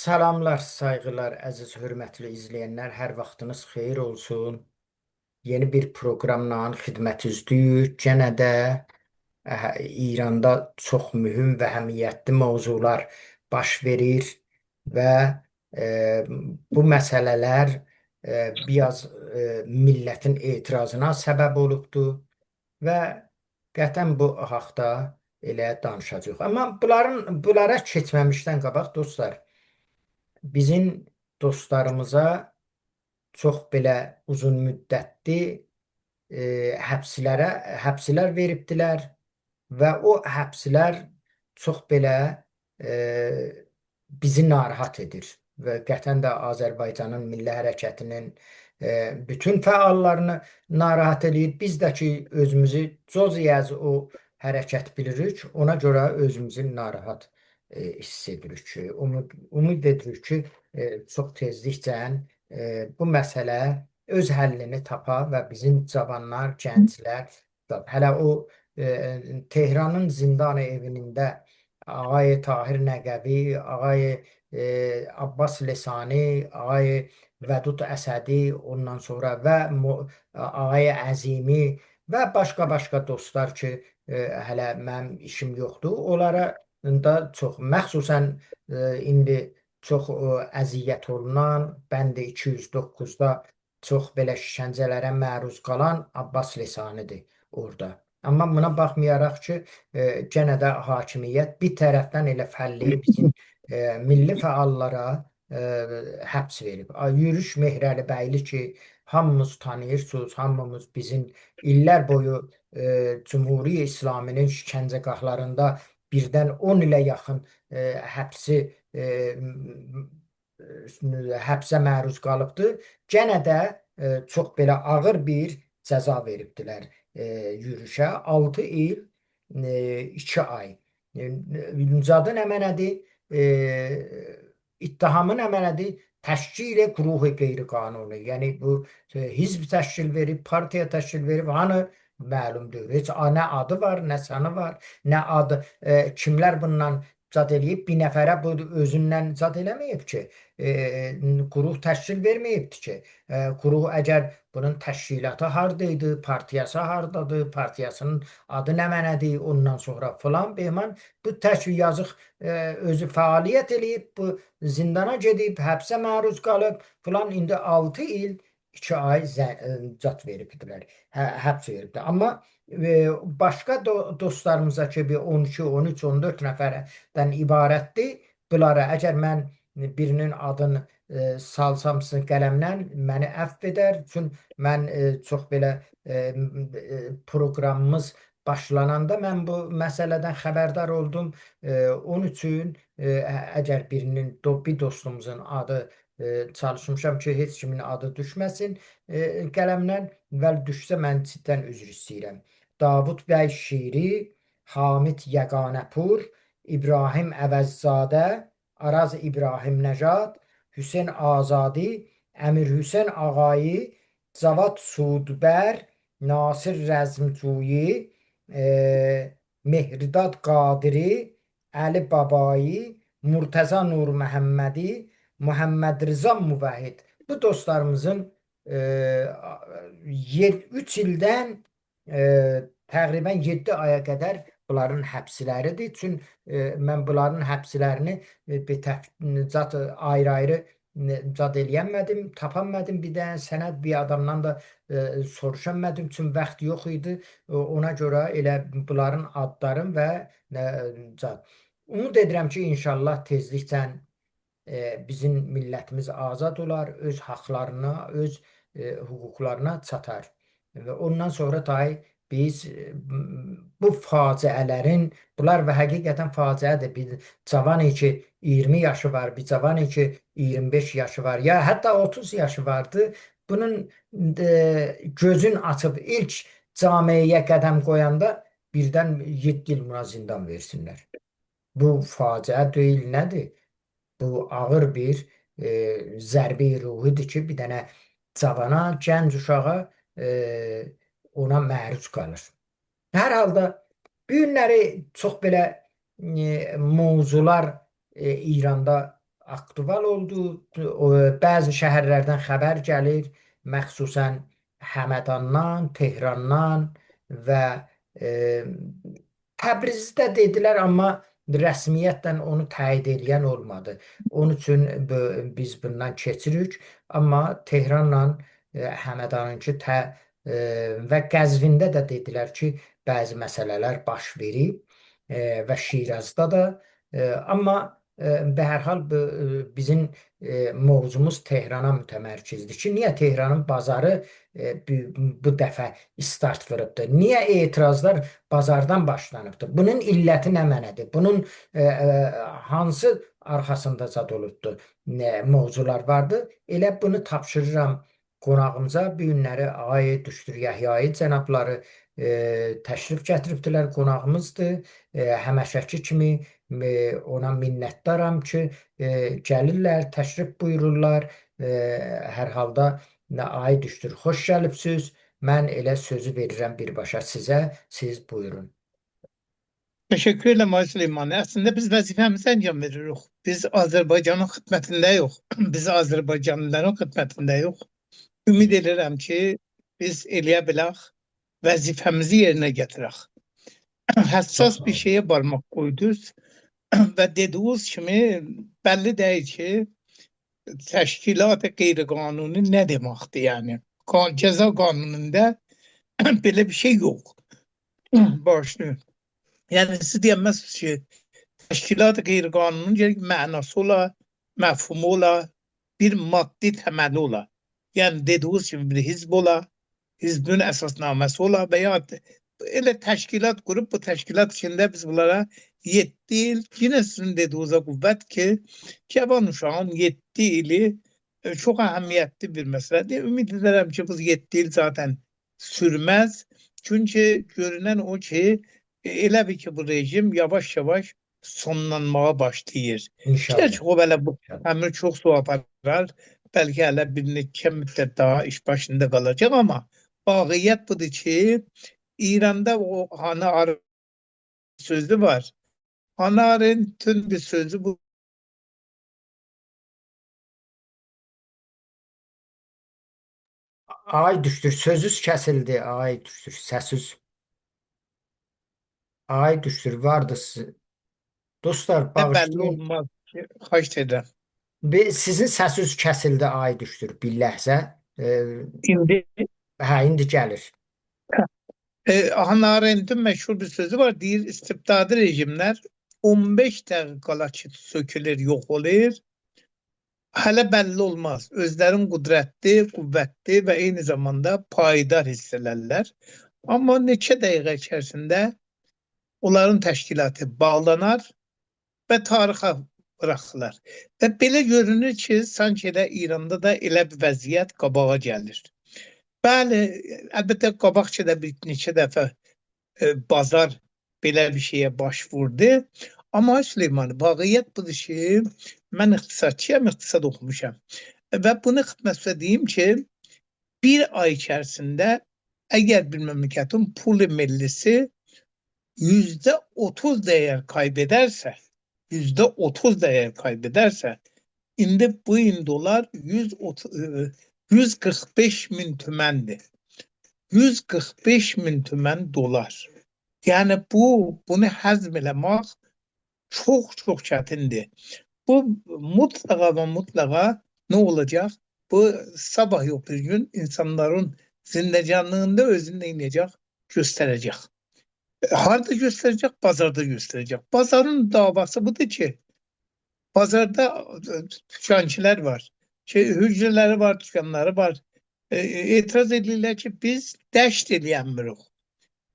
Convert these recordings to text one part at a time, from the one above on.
Salamlar, sayğılar, əziz, hörmətli izləyənlər. Hər vaxtınız xeyir olsun. Yeni bir proqramla xidmətinizdəyik. Yenə də İranda çox mühüm və əhəmiyyətli mövzular baş verir və e, bu məsələlər biraz millətin etirazına səbəb olubdur və qətlən bu haqda elə danışacağıq. Amma bunlara keçməmişdən qabaq dostlar, bizim dostlarımıza çox belə uzun müddətli həbslər veribdilər və o həbslər çox belə e, bizi narahat edir və qətlən də Azərbaycanın milli hərəkətinin bütün fəallarını narahat edir. Biz də ki özümüzü coziyəz o hərəkət bilirik, ona görə özümüzü narahat hiss edirik ki, ümid edirik ki, çox tezliklə bu məsələ öz həllini tapa və bizim cavanlar, gənclər, hələ o Tehranın zindan evində ağay Tahir Nəqəvi, ağay Abbas Lesani, ağay Vədud Əsədi, ondan sonra və ağay Əzimi və başqa-başqa dostlar ki, hələ mənim işim yoxdur. Onlara da çox, məxsusən indi çox əziyyət olunan, bəndi 209-da çox belə şişəncələrə məruz qalan Abbas Lesanidir orada. Amma buna baxmayaraq ki, yenə də hakimiyyət bir tərəfdən elə fəlləyib bizim milli fəallara həbs verib. Yürüş Mehrəlibəyli ki, hamımız tanıyırsınız, hamımız bizim illər boyu Cümhuriyyə İslaminin şikəncəgahlarında birdən 10 ilə yaxın həbsi həbsə məruz qalıbdır. Yenə də çox belə ağır bir cəza veribdilər yürüşə. 6 il 2 ay. Zadı nə mənədir? İttihamı nə mənədir? Təşkili quruhu qeyri-qanuni. Yəni bu hizb təşkil verib, partiya təşkil verib, hanı məlumdur. Heç nə adı var, nə sanı var, nə adı kimlər bundan zad eləyib, bir nəfərə bu özündən zad eləməyib ki, quruq təşkil verməyibdir ki, quruq əgər bunun təşkilatı hardaydı, partiyası hardadır, partiyasının adı nə mənədir, ondan sonra filan behman bu təşkil yazıq özü fəaliyyət eləyib, bu zindana gedib, həbsə məruz qalıb filan indi 6 il 2 ay zat veribdilər, həbs veribdir. Amma başqa dostlarımıza ki, bir 12, 13, 14 nəfərdən ibarətdir. Bunlara əgər mən birinin adını salsam sizin qələmdən məni əfv edər. Çünki mən çox belə proqramımız başlananda mən bu məsələdən xəbərdar oldum. Onun üçün əgər bir dostumuzun adı çalışmışam ki, heç kimin adı düşməsin qələmdən və düşsə mən ciddən üzr istəyirəm. Davud bəy Şiri, Hamid Yəqanəpur, İbrahim Əvəzzadə, Araz İbrahim Nəcad, Hüseyn Azadi, Əmir Hüseyn Ağayi, Cavad Sudbər, Nasir Rəzmcuyi, Mehrdad Qadiri, Əli Babayi, Murtəza Nur Məhəmmədi, Muhammed Rıza Müvəhhid. Bu dostlarımızın 3 ildən təqribən 7 aya qədər bunların həbsləridir. Çünki mən bunların həbslərini zat ayrı-ayrı zad eləyənmədim, tapanmadım, bir də sənəd bir adamdan da soruşanmadım, çünki vaxt yox idi. Ona görə elə bunların adlarım və zad. Umud edirəm ki, inşallah tezliklə bizim millətimiz azad olar, öz haqlarına, öz hüquqlarına çatar. Və ondan sonra tay biz bu faciələrin, bunlar və həqiqətən faciədir. Bir cavan ki 20 yaşı var, bir cavan ki 25 yaşı var, ya hətta 30 yaşı vardı. Bunun gözün açıb ilk camiyə qədəm qoyanda birdən 7 il buna zindan versinlər. Bu faciə deyil, nədir? Bu ağır bir zərbi ruhidir ki, bir dənə cavana, gənc uşağa ona məruz qalır. Hər halda bu günləri çox belə mövzular İranda aktual oldu. Bəzi şəhərlərdən xəbər gəlir, məxsusən Həmədandan, Tehrandan və e, Təbrizdə dedilər, amma rəsmiyyətlə onu təyid edən olmadı. Onun üçün biz bundan keçirik, amma Tehranla Həmədanınki və Qəzvində də dedilər ki, bəzi məsələlər baş verib və Şirazda da. Amma به هر حال bizim mövzumuz Tehrana mütəmərkizdir ki, niyə Tehranın bazarı bu dəfə start vurubdur? Niyə etirazlar bazardan başlanıbdır? Bunun illəti nə mənədir? Bunun hansı arxasında zad olubdur? Mövzular vardı. Elə bunu tapşırıram qonağımıza. Bu günləri Ağay Düşdür Yəhyai cənabları təşrif gətiribdilər, qonağımızdır. Həməşəki kimi ona minnətdaram ki, gəlirlər, təşrif buyururlar. Hər halda ay düşdür, xoş gəlibsiz. Mən elə sözü verirəm birbaşa sizə, siz buyurun. Teşekkür ederim Ay Süleyman. Aslında biz vazifemizi encam veriyoruz. Biz Azerbaycan'ın xidmətində yox. Biz Azerbaycanlıların xidmətində yox. Ümid edirəm ki, biz eləyə bilək, vəzifəmizi yerinə gətirək. Həssas bir şeye parmak koydunuz və dediyiniz kimi bəlli deyil ki, təşkilat qeyri-qanuni nə deməkdir yəni. Cəza qanununda belə bir şey yox. Başlayın. Yəni siz deyəməzsiniz ki, təşkilat qeyri-qanunun gərək mənası ola, məfhumu ola, bir maddi təməli ola. Yəni dediyiniz kimi bir hizb ola, hizbin əsasnaməsi ola və ya elə təşkilat qurub bu təşkilat içində biz bunlara 7 il, yine sizin dediğinize qüvvət ki, cavan uşağın 7 ili çox əhəmiyyətli bir məsələdir. Ümid edirəm ki, bu 7 il zaten sürməz. Çünki görünən o ki, elə bir ki, bu rejim yavaş-yavaş sonlanmağa başlayır. İnşallah. Gerçi o belə bu əmr çox su aparar. Bəlkə hələ bir neçə müddət daha iş başında qalacaq, amma vaqiyyət budur ki, İran'da o Hannah Arendt sözü var. Hannah Arendt'in bir sözü bu. Ay düşdür, sözüz kəsildi, ay düşdür, səsiz. Ay düşdür, vardı. Dostlar, Belli bağışlayın. olmaz ki, xahiş edirəm. Sizin səsiz kəsildi, ay düşdür, bir ləhzə. İndi İndi gəlir. Hannah Arendt'in məşhur bir sözü var. Deyir, istibdadi rejimlər 15 dəqiqə qala ki, sökülür, yox olur. Hələ bəlli olmaz. Özlərin qüdrətli, qüvvətli və eyni zamanda payidar hiss elərlər. Amma neçə dəqiqə içərisində onların təşkilatı bağlanar və tarixə bıraxırlar. Və belə görünür ki, sanki də İranda da elə bir vəziyyət qabağa gəlir. Bəli, əlbəttə qabaqca da bir neçə dəfə bazar belə bir şeyə baş vurdu. Amma Süleyman, vaqiyyət budur ki, mən iqtisadçıyam, iqtisad oxumuşam. Və bunu xidmətinizə deyim ki, bir ay içərisində əgər bir məmləkətin pul millisi %30 dəyər kaybedersə, %30 dəyər kaybedersə, indi bu dolar 145 min tümendir. 145 min tümen dolar. Yəni bunu həzm eləmək çox çətindir. Bu mutlaka və mutlaka nə olacaq? Bu sabah yox bir gün insanların zindecanlığında özünü neynəyəcək? Göstərəcək. Harada göstərəcək? Bazarda göstərəcək. Bazarın davası budur ki, bazarda tükançılar var. Hücreləri var, tükanları var. Etiraz edirlər ki, biz dəşt eləyənmirik.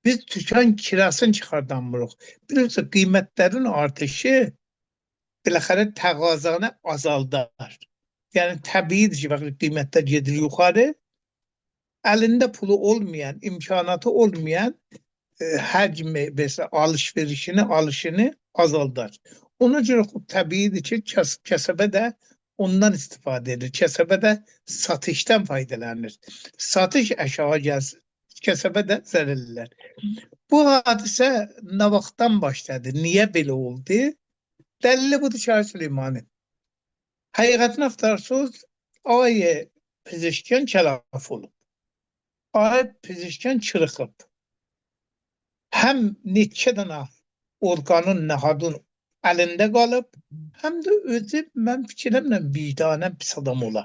Biz tükan kirasını çıxardanmırıq. Bilirsiniz, qiymətlərin artışı biləxərə təqazanı azaldar. Yəni təbiidir ki, vaxt qiymətlər gedir yuxarı, əlində pulu olmayan, imkanatı olmayan həcmi, alışverişini, alışını azaldar. Ona görə təbiidir ki, kəsəbə də ondan istifadə edir. Kəsəbə də satışdan faydalanır. Satış aşağı gəlsin, kəsəbə də zərərlər. Bu hadisə nə vaxtdan başladı? Niyə belə oldu? Dəlili budur ki, Süleymanı. Həqiqətini axtarsınız, ay Pezeşkan kələf olub. Ay Pezeşkan çırıxıb. Həm neçə dənə orqanın, nəhadın əlində qalıb, həm də özü mən fikirləmirəm vicdanən pis adam ola.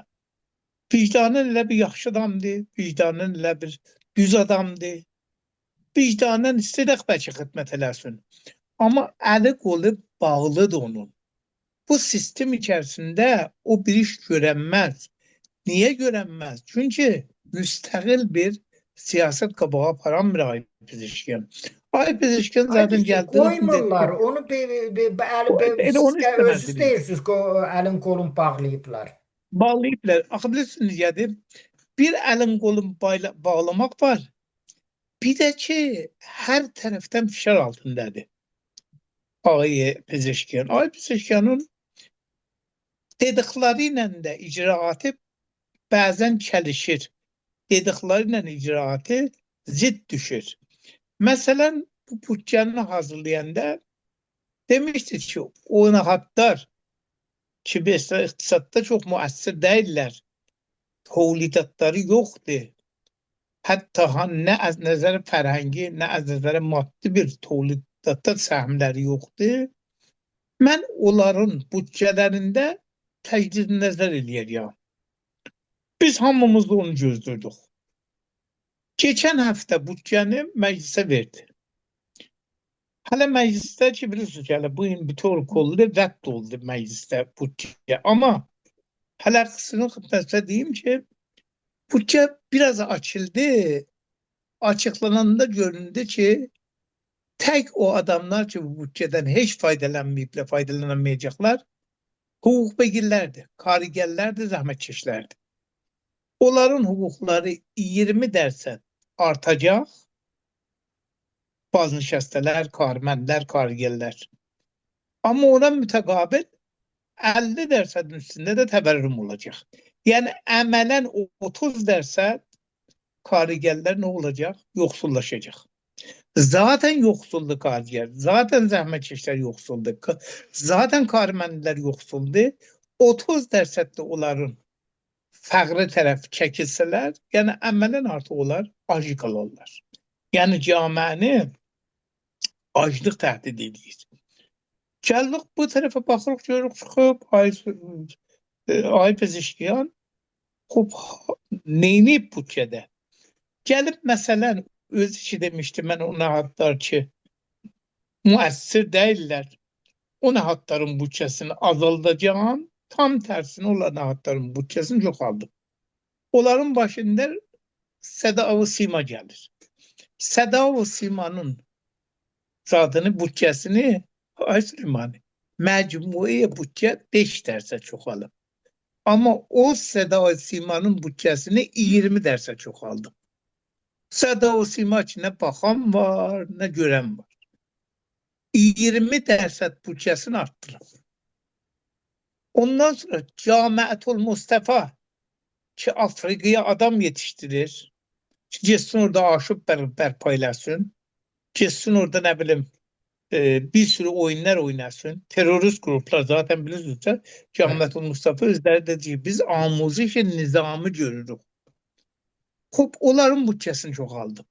Vicdanən elə bir yaxşı adamdır, vicdanən elə bir düz adamdır. Vicdanən istədək bəlkə xidmət eləsin. Amma əli qolu bağlıdır onun. Bu sistem içərisində o bir iş görənməz. Niye görənməz? Çünki müstəqil bir siyaset qabağa aparan bir Ay Pezeshkian. Ay Pezeshkian zaten Aydın geldiği zaman koymurlar. dedi. Onu Elə siz onu özünüz istemezdi. deyirsiniz ki o elin kolun bağlayıblar. Bağlayıblar. Axı bilirsiniz yani bir elin kolun bağlamak var. Bir de ki her taraftan fişar altındadır. Ay Pezeshkian. Ay Pezeshkian'ın dedikləriyle də icraatı bəzən çəlişir. Dedikləriyle icraatı zid düşür. Məsələn, bu bütçəni hazırlayanda demişdi ki, o nahatlar ki, mesela iqtisadda çox müəssir deyirlər, tövlidatları yoxdur. Hətta nə az nəzər fərhəngi, nə az nəzər maddi bir tövlidatda səhmləri yoxdur. Mən onların bütçələrində təcrid nəzər eləyəcəm. Biz hamımız da onu gözlürdük. Geçen hafta bütçəni məclisə verdi. Hələ məclisdə ki, bilirsiniz ki, hələ bu il bütöv kollu rədd oldu məclisdə bütçə. Amma hələ xüsusi xidmətinizə deyim ki, bütçə biraz açıldı. Açıqlananda göründü ki, tək o adamlar ki, bu bütçədən heç faydalanmayıblar, faydalanamayacaqlar, hüquq begirlərdir, karigərlərdir, zəhmətkeşlərdir. Onların hüquqları 20% artacaq. Baznişəstələr, karməndlər, karigərlər. Amma ona mütəqabil 50%'in üstünde de təvərrüm olacaq. Yəni əmələn 30% karigərlər nə olacaq? Yoxsullaşacaq. Zaten yoxsuldur karigər, zaten zəhmətkeşlər yoxsuldur, zaten karməndlər yoxsuldur. 30% de onların fəqri tərəf çəkilsələr, yəni əmələn artıq onlar ac qalarlar. Yəni cəmiəni aclıq təhdid edir. Gəldik bu tərəfə baxırıq, görürük çıxıb Ay Pezeshkian neyniyib bütçədə? Gəlib məsələn özü ki demişdi, mən o nahatlar ki müəssir deyirlər, o nahatların bütçəsini azaldacağım, tam tərsini olan nahatların bütçəsini çoxaldım. Onların başında Səda-ı Sima gəlir. Səda-ı Sima'nın zadını, bütçəsini Ay Süleyman, məcmuiyə bütçə 5% çoxalıb. Amma o Səda-ı Sima'nın bütçəsini 20% çoxaldı. Səda-ı Sima ki, nə baxan var, nə görən var. 20% bütçəsini arttırıb. Ondan sonra Camiatul Mustafa ki, Afrikaya adam yetiştirir, ki, getsin orada aşıb bərpa eləsin, getsin orada nə bilim, bir sürü oyunlar oynasın. Terörist gruplar zaten bilirsiniz. Camiatul Mustafa özləri də deyir, biz amuziş nizamı görürük. Xub, onların bütçəsini çoxaldı.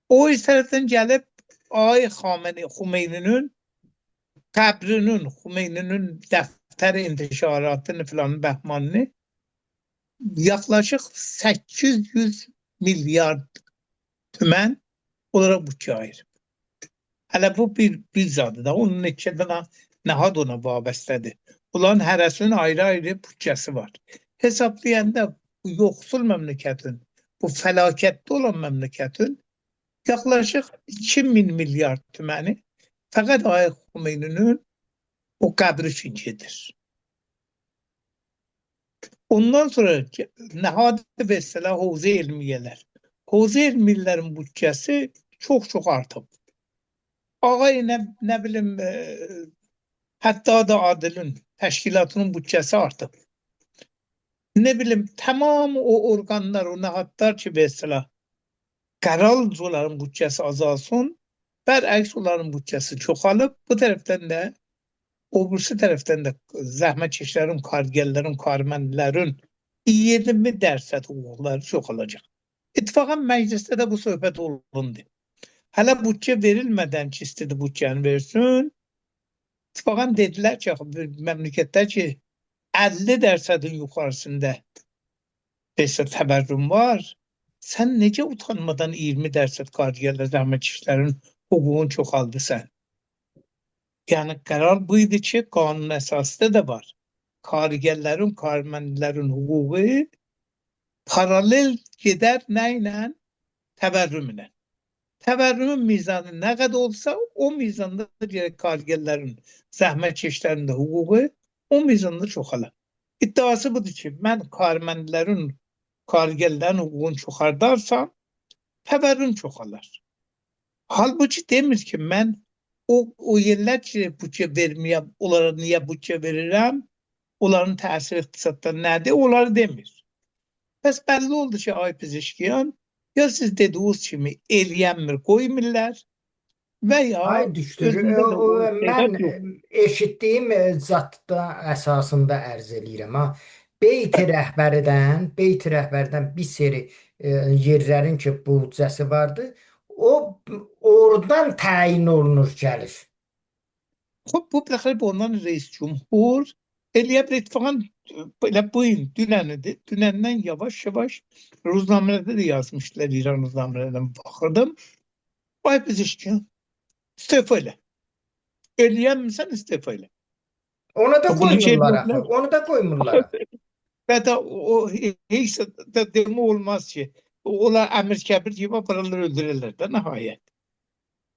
O iz tərəfdən gəlib Ay Xumeyninin qəbrinin, Xumeyninin dəftəri intişaratını filan bəhmanını yaklaşık 800 milyar tümən onlara bütçə ayırıb. Hələ bu bir zadı da, onun neçə dənə nəhad ona vabəstədir. Bunların hərəsinin ayrı-ayrı bütçəsi var. Hesablayanda bu yoxsul məmləkətin, bu fəlakətdə olan məmləkətin yaklaşık 2000 milyar tüməni fəqət Ay Xumeyninin o qəbri üçün gedir. Ondan sonra nəhadi vesselə hovza elmiyyələr. Hovza elmiyyələrin bütçəsi çox artıb. Ağay nə bilim, hətta da Adilin təşkilatının bütçəsi artıb. Ne bileyim, tamam o organlar, o nəhadlar ki vesselə qərar onların bütçəsi azalsın, bərəks onların bütçəsi çoxalıb, bu tərəfdən də O birisi tərəfdən də zəhmətkeşlərin, kargərlərin, karmənlərin 20% hüquqları çoxalacaq. İttifaqın məclisdə də bu söhbət olundu. Hələ bütçə verilmədən ki, istedi bütçəni versin, ittifaqın dedilər ki, məmləkətdə ki, 50%-in yuxarısında təbərrüm var, sən necə utanmadan 20% kargərlə zəhmətkeşlərin hüququnu çoxaldısan? Yəni qərar bu idi ki, qanun əsasında da var. Kargərlərin, karmənlərin hüququ paralel gedər nə ilə? Təbərrümlə. Təbərrümün mizanı nə qədər olsa, o mizanda gələk kargərlərin, zəhmətkeşlərin də hüququ o mizanda çoxalar. İddiası budur ki, mən karmənlərin, kargərlərin hüququnu çoxardarsam, təbərrüm çoxalar. Halbuki demir ki, mən o yerlər ki, bütçə verməyəm, onlara niyə bütçə verirəm, onların təsir iqtisadda nədir, onları demir. Bəs bəlli oldu ki, ay Pezeshkian, ya siz dediyiniz kimi eləyənmir, qoymurlar və ya Ay düşdür. özündə də o Mən istedad yox. eşitdiyim zatda əsasında ərz eləyirəm ha. Beyt rəhbərdən bir seri yerlərin ki, büdcəsi vardı. O oradan təyin olunur gəlir. Xub bu biləxərə ondan reis cumhur eləyə bilər. İttifaqın belə bu il dünənidir. Dünəndən yavaş-yavaş ruznamələrdə də yazmışlar, İran ruznamələrdən baxırdım. Ay Pezeshkian, istifa elə. Eləyənmirsən, istifa elə. Onu da Bunu koymurlar axı. çevirmediler. Onu da koymurlar. Ve de o hiç de deme olmaz ki. Ola emir kebir gibi paralar öldürürler de nihayet.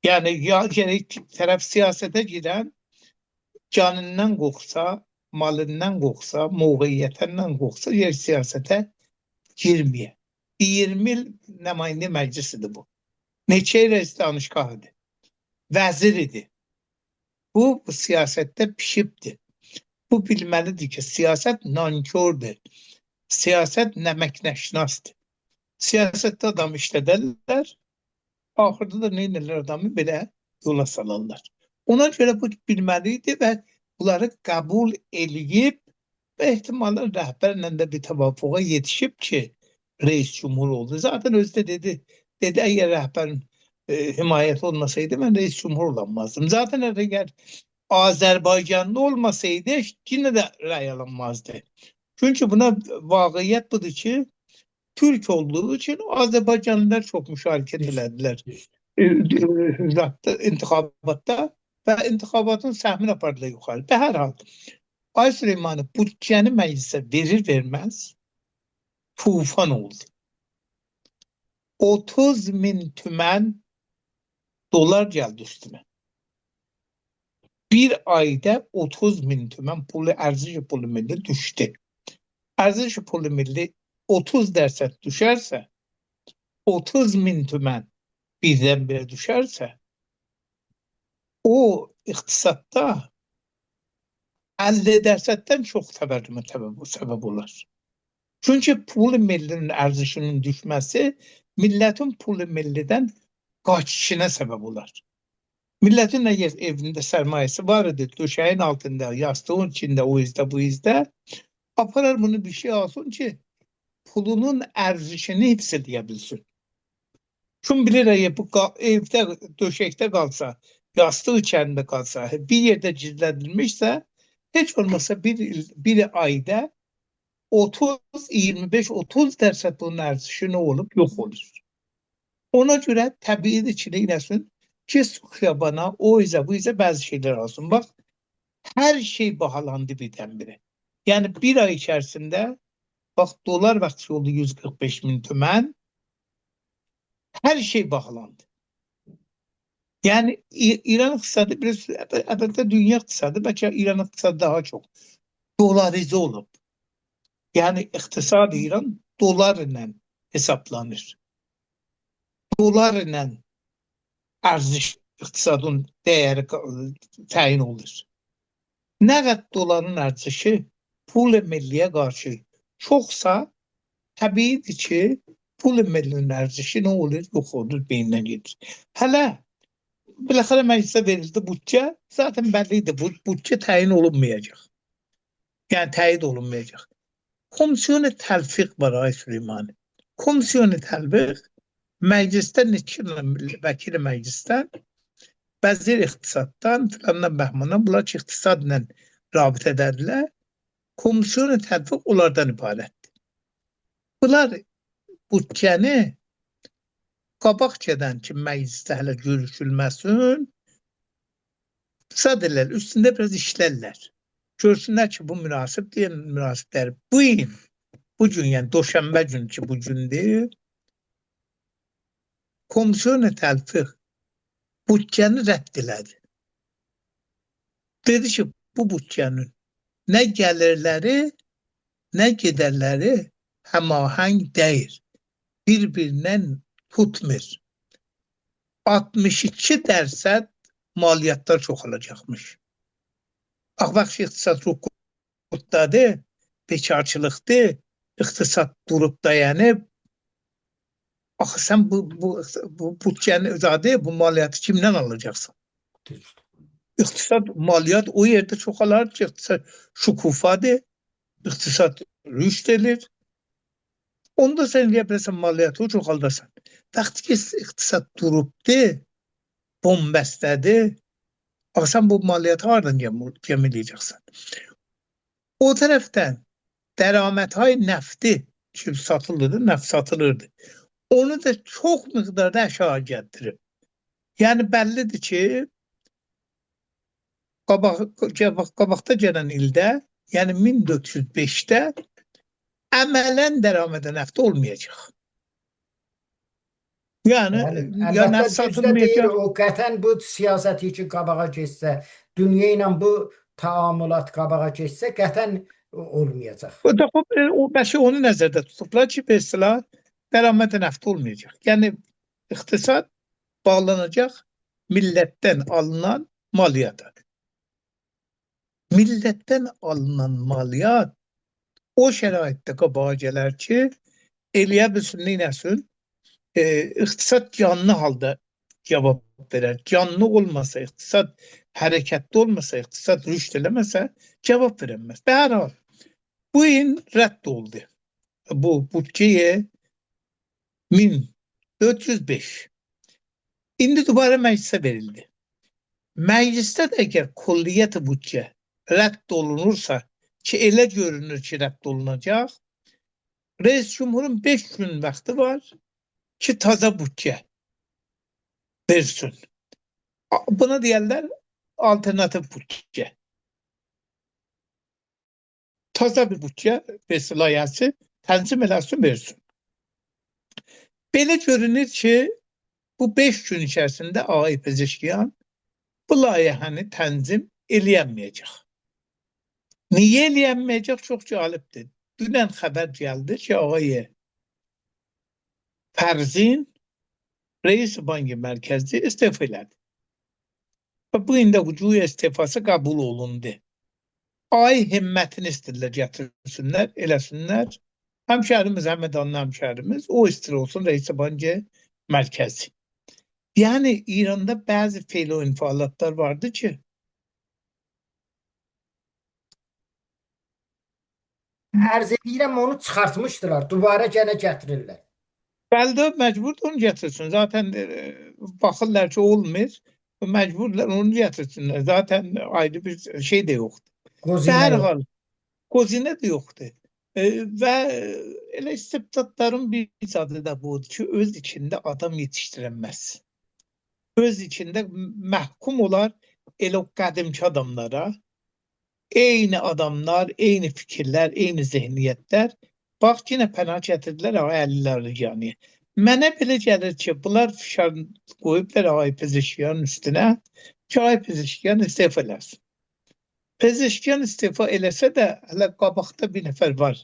Yani ya gerek taraf siyasete giren canından korksa, malından korksa, muviyetinden korksa yer siyasete girmeye. 20 yıl nümayəndə məclisidir bu. Neçə reis danışqahıdır. Vəzir idi. Bu siyasette pişibdir. Bu bilməlidir ki, siyaset nankördür. Siyaset nəməknəşnasdır. Siyasette adam işlədərlər, axırda da neynirlər adamı belə yola salarlar. Ona görə bu bilməliydi və bunları qəbul eləyib və ehtimalı rəhbərlə də bir təvafuğa yetişib ki, reis cumhur oldu. Zaten özü də dedi əgər rəhbərin himayəti olmasaydı mən reis cumhur olamazdım. Zaten əgər Azərbaycanlı olmasaydı yine de rəy alınmazdı. Çünkü buna vaqiyyət budur ki, Türk olduğu için Azerbaycanlılar çok müşareket elədilər intixabatta və intixabatın səhmini apardılar yuxarı. Və hər hal, Ay Süleymanı bütçəni məclisə verir-verməz tufan oldu. 30.000 tümən dolar geldi üstüne. Bir ayda 30.000 tümən pulu, ərziş pulu milli düştü. Ərziş pulu milli 30% düşerse, 30.000 tümən birden-birə düşerse, o iqtisadda 50%'den çok təbərrümə səbəb olar. Çünkü pul millinin ərzişinin düşməsi milletin pul millidən qaçışına səbəb olar. Milletin əgər evində sərmayəsi var idi, döşəyin altında, yastığın içində, o izdə, bu izdə, aparar bunu bir şey alsın ki, pulunun ərzişini hifz edə bilsin. Çünkü bilir eğer bu evdə, döşəkdə qalsa, yastığı içərisində qalsa, bir yerdə gizlədilmişsə, heç olmasa bir ayda 25-30% bunun ərzişi nə olub? Yox olur. Ona görə təbiidir ki, neyləsin? Ki, su xiyabana, o izə, bu izə bəzi şeyler alsın. Bak, her şey bahalandı birdən-birə. Yani bir ay içerisinde, bak dolar vaxtı oldu 145.000 tümən, her şey bahalandı. Yani İran iqtisadı biraz, əlbəttə dünya iqtisadı, bəlkə İran iqtisadı daha çok dolarize olub. Yani iktisad İran dolar ile hesaplanır. Dolar ile ərziş iqtisadın değeri təyin olur. Nə qədər doların ərzişi pul milliyə qarşı çoxsa, təbiidir ki, pul millinin ərzişi nə olur? Yox olur, beyindən gedir. Hələ Biləxərə məclisə verildi bütçə. Zaten belliydi bu bütçə təyin olunmayacaq. Yəni təyid olunmayacaq. Komisyon təlfiq var ay Süleymani. Komisyon təlfiq məclisdə neçə vəkil məclisdən, vəzir iqtisaddan, filandan bəhmandan, bunlar ki iqtisadla rabitədədirlər. Komisyon təlfiq onlardan ibarətdir. Bunlar bütçəni qabaqcadan ki məclisdə hələ görüşülməsin, sadələr üstündə biraz işlərlər. Görsünlər ki bu münasib deyil, münasiblər. Bu gün yəni Doşənbə günü ki bu gündür, komisyon təlfiq bütçəni rədd elədi. Dedi ki bu bütçənin nə gəlirləri, nə gedərləri həmahəng deyil. Bir-birindən tutmur. 62% maliyyatlar çoxalacaqmış. Baxşı iqtisad rükuddadır, bekarçılıqdır, iqtisad durub dayanıb. Axı sən bu bütçəni özadı, bu maliyyatı kimdən alacaqsan? İqtisad, maliyyat o yerdə çoxalar ki, iqtisad şükufadır, iqtisad rüşd edir. Onda sən eləyə bilirsən maliyyatı çoxaldarsan. Vaxtı ki, iqtisad durubdur, bombəstədir, sən bu maliyyatı haradan cəm eləyəcəksən? O tərəfdən dəraməthay nəfti ki, satılırdı, nəft satılırdı. Onu da çox miqdarda aşağı gətirib. Yəni bəllidir ki, qabaqda gələn ildə, yəni 1405-də əmələn dəramədə nəft olmayacaq. Yəni ya əlbəttə nəft düzdə deyir, satılmayacaq. o qətən bu siyasəti ki qabağa keçsə, dünya ilə bu təamülat qabağa keçsə, qətən olmayacaq. O bəşi onu nəzərdə tutublar ki, mesela dəramədə nəft olmayacaq. Yəni iqtisad bağlanacaq millətdən alınan maliyyata. Millətdən alınan maliyyat o şəraitdə qabağa gələr ki, eləyə bilsin, neynəsin? İqtisad canlı halda cavab verər. Canlı olmasa, iqtisad hərəkətli olmasa, iqtisad rüşd eləməsə cavab verəməz. Hər hal, bu il rədd oldu. Bu bütçəyə 1405. İndi dubara məclisə verildi. Məclisdə də əgər kulliyyət bütçə rədd olunursa ki, elə görünür ki, rədd olunacaq, Reis Cumhurun 5 gün vaxtı var ki, taza bütçə versin. Buna deyərlər alternatif bütçə. Taza bir bütçə layihəsi tənzim eləsin, versin. Belə görünür ki, bu 5 gün içərisində Ağay Pezeşkiyan bu layihəni tənzim eləyənməyəcək. Niyə eləyənməyəcək? Çox cəlibdir. Dünən xəbər gəldi ki, Ağay Fərzin Reis Banki Mərkəzi istifa elədi. Və bu indi ucu istifası qəbul olundu. Ay himmətini istəyirlər gətirsinlər, eləsinlər. Həmşərimiz, Həmədanlı həmşərimiz, o istir olsun Reis Banki Mərkəzi. Yəni İranda bəzi feil o infialatlar vardı ki, Ərz edirəm, onu çıxartmışdılar, dubara gənə gətirirlər. Bəli, məcburdur onu gətirsin. Zaten baxırlar ki, olmur. Məcburlar onu gətirsinlər. Zaten ayrı bir şey də yoxdur. Hər hal, qozinə də yoxdur. Və elə istibdadların bir adı da budur ki, öz içində adam yetişdirənməz. Öz içində məhkum olar elə o qədimki adamlara. Eyni adamlar, eyni fikirlər, eyni zehniyyətlər. Bax, yenə pənah gətirdilər Ağay Əlilər Ricaniyə. Mənə belə gəlir ki, bunlar fişar qoyublar Ağay Pezeşkiyanın üstünə ki, Ağay Pezeşkiyan istifa eləsin. Pezeşkiyan istifa eləsə də hələ qabaqda bir nəfər var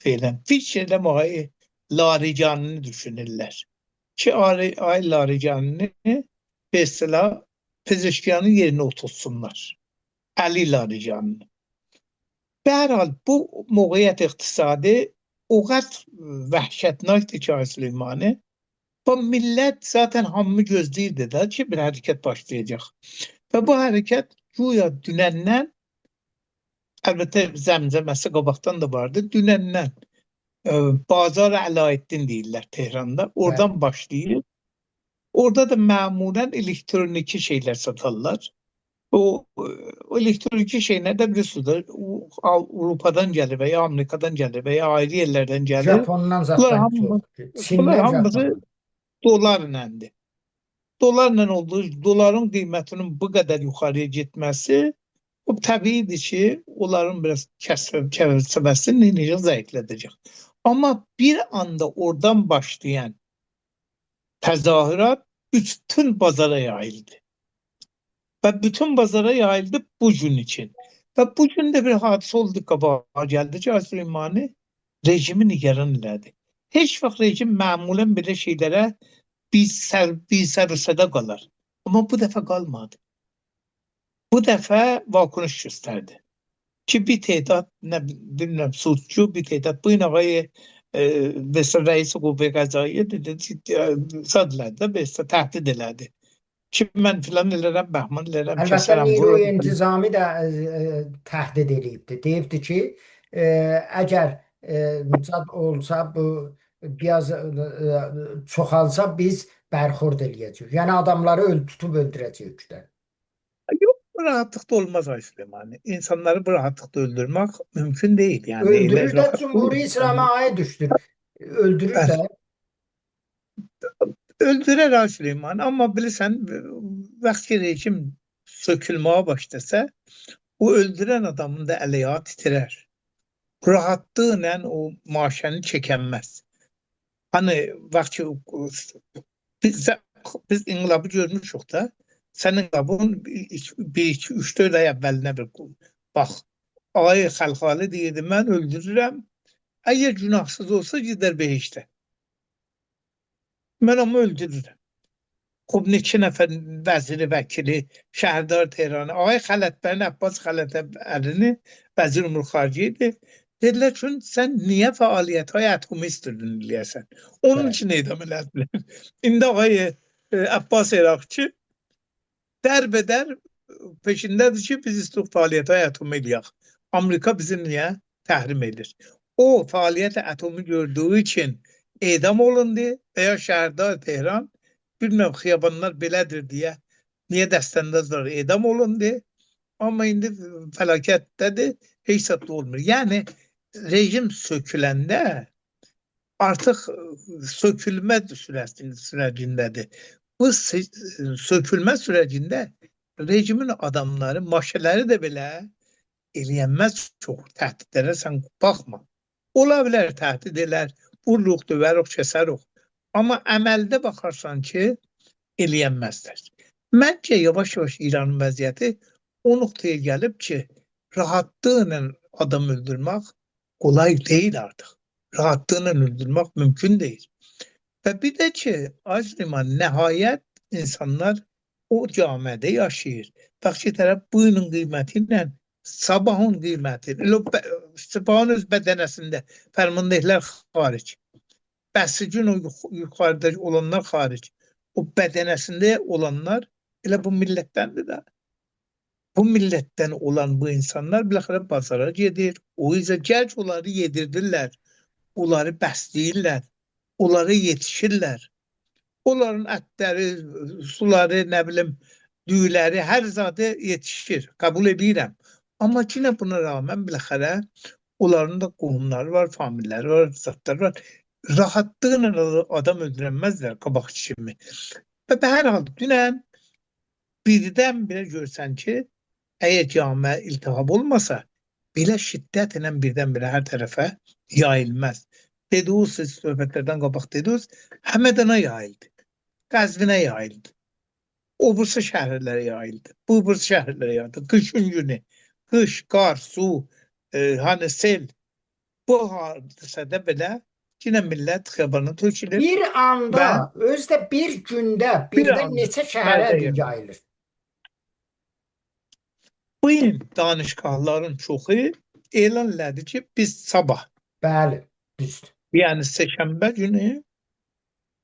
deyilən. Fikir elə Ağay Laricanini düşünürlər. Ki, Ağay Laricanini mesela Pezeşkiyanın yerinə otursunlar. Əli Laricanini. Bərhal, bu موقعیت اقتصادی o qədər vəhşətnakdır ki, Süleymanı, Bu millət zaten hamı gözləyirdi də ki, bir hərəkət başlayacaq. Və bu hərəkət güya dünəndən, əlbəttə zəmzəməsi qabaqdan da vardı, dünəndən Bazar Əlaəddin deyirlər Tehranda. Bəli. Oradan başlayır. Orada da məmulən elektroniki şeylər satarlar. O elektroniki şeylər də bilirsiniz, Avropadan gəlir və ya Amerikadan gəlir və ya ayrı yerlərdən gəlir. Japondan Bunlar zaten hamı, çoxdur. bunlar Çindən hamısı Japondan. dolarlandır. Dolarla olduğu, doların qiymətinin bu qədər yuxarıya getməsi o təbiidir ki, onların biraz kəsəbəsini necə zəiflədəcək. Amma bir anda oradan başlayan təzahürat bütün bazara yayıldı. Və bütün bazara yayıldı bu gün için. Və bu gün də bir hadisə oldu qabağa gəldi ki, Süleymanı rejimi nigaran elədi. Heç vaxt rejim məmulən belə şeylərə bir qalar. Amma bu dəfə qalmadı. Bu dəfə vakunuş göstərdi. Ki bir تعداد bilmirəm suçlu, bir تعداد bu ağayı mesela rəis qüvvə qəzayyə dedi, sadlədi də belə təhdid elədi. Ki mən filan elərəm, bəhman elərəm, Əlbəttə kəsərəm, Niruy vururum. İntizami də təhdid edibdi. Deyibdi ki, əgər zad olsa bu biraz çoxalsa biz bərxurd eləyəcəyik. Yəni adamları tutub öldürəcəyik də. Yok, bu rahatlıkta olmaz Süleyman. İnsanları bu rahatlıkta öldürmek mümkün değil. Yani öyle Öldürür də rahat değil. Cumhuri İslam'a aid düşdür. Öldürür Yani də. öldürer Süleyman ama bilirsen vakti rejim sökülmeye başlasa o öldüren adamın da eli ayağı titrer. Rahatlığıyla o maaşını çekemez. Hani vakti biz, biz inqilabı görmüşük da sen inqilabın 1-2-3-4 ay əvvəlinə bir bax. Ağay Xəlxali deyirdi, mən öldürürəm. Əgər günahsız olsa gider behiştə. Mən onu öldürürəm. Xub neçə nəfər vəziri, vəkili, şəhərdar Tehranı, Ağay Xələtbərin, Abbas Xələtbərini vəzir umur xarici idi. Dedilər ki, sən niyə fəaliyyət-های atomi istirdin eləyəsən? Onun Bəli. için edam elədilər. İndi Ağay Abbas Irakçı derbeder peşindedir ki biz istiq fəaliyyət-های atomi eləyək. Amerika bizi niyə təhrim edir? O fəaliyyət atomu gördüğü için edam olundu veya şəhərdar Tehran bilmem xiyabanlar belədir diye niye dəstəndazlar edam olundu? Ama indi fəlakətdədir, heç satlı olmuyor. Yani rejim söküləndə artıq sökülmə sürecindədir. Bu sökülmə sürecində rejimin adamları, maşələri də belə eləyənməz çox təhdidlərə sən baxma. Ola bilər təhdid elər, vururuq, dövəruq, kəsəruq. Amma əməldə baxarsan ki, eləyənməzlər. Məncə yavaş-yavaş İranın vəziyyəti o noktaya gəlib ki, rahatlıqla adam öldürmək kolay değil artık. Rahatlıqla öldürmək mümkün değil. Və bir də ki, Azriman, nəhayət insanlar o camiədə yaşayır. Bax ki, tərəf bugünün qiyməti ilə sabahın qiyməti, sabahın öz bədənəsində fərmandehlər xaric. Bəsigün o yuxarıda olanlar xaric. O bədənəsində olanlar elə bu millətdəndir də. Bu milletten olan bu insanlar biləxərə bazara gedir. O yüzden gəlc onları yedirdirlər. Onları bəsləyirlər. Onlara yetişirlər. Onların ətləri, suları, nə bilim, düyüləri, hər zadı yetişir. Kabul edirəm. Amma yine buna rağmen biləxərə onların da qohumları var, familləri var, zatları var. Rahatlıqla adam öldürənməzlər qabaqçı kimi. Və hər halda dünən birdən-birə görsən ki, eğer cami iltihab olmasa belə şiddətlə birdən-birə hər tərəfə yayılmaz. Dediniz, siz söhbətlərdən qabaq dediniz, Həmədana yayıldı, Qəzvinə yayıldı, o bursa şəhərlərə yayıldı, bu bursa şəhərlərə yayıldı. Qışın günü, qış, qar, su, hani sel, bu hadisədə belə yine millət xiyabanı tökülür Bir anda, və özdə bir gündə bir birdən anda neçə şəhərə bədə yayılır. bu danışgahların çoxu elan elədi ki, biz sabah, Bəli, düzdür. yani Seşənbə günü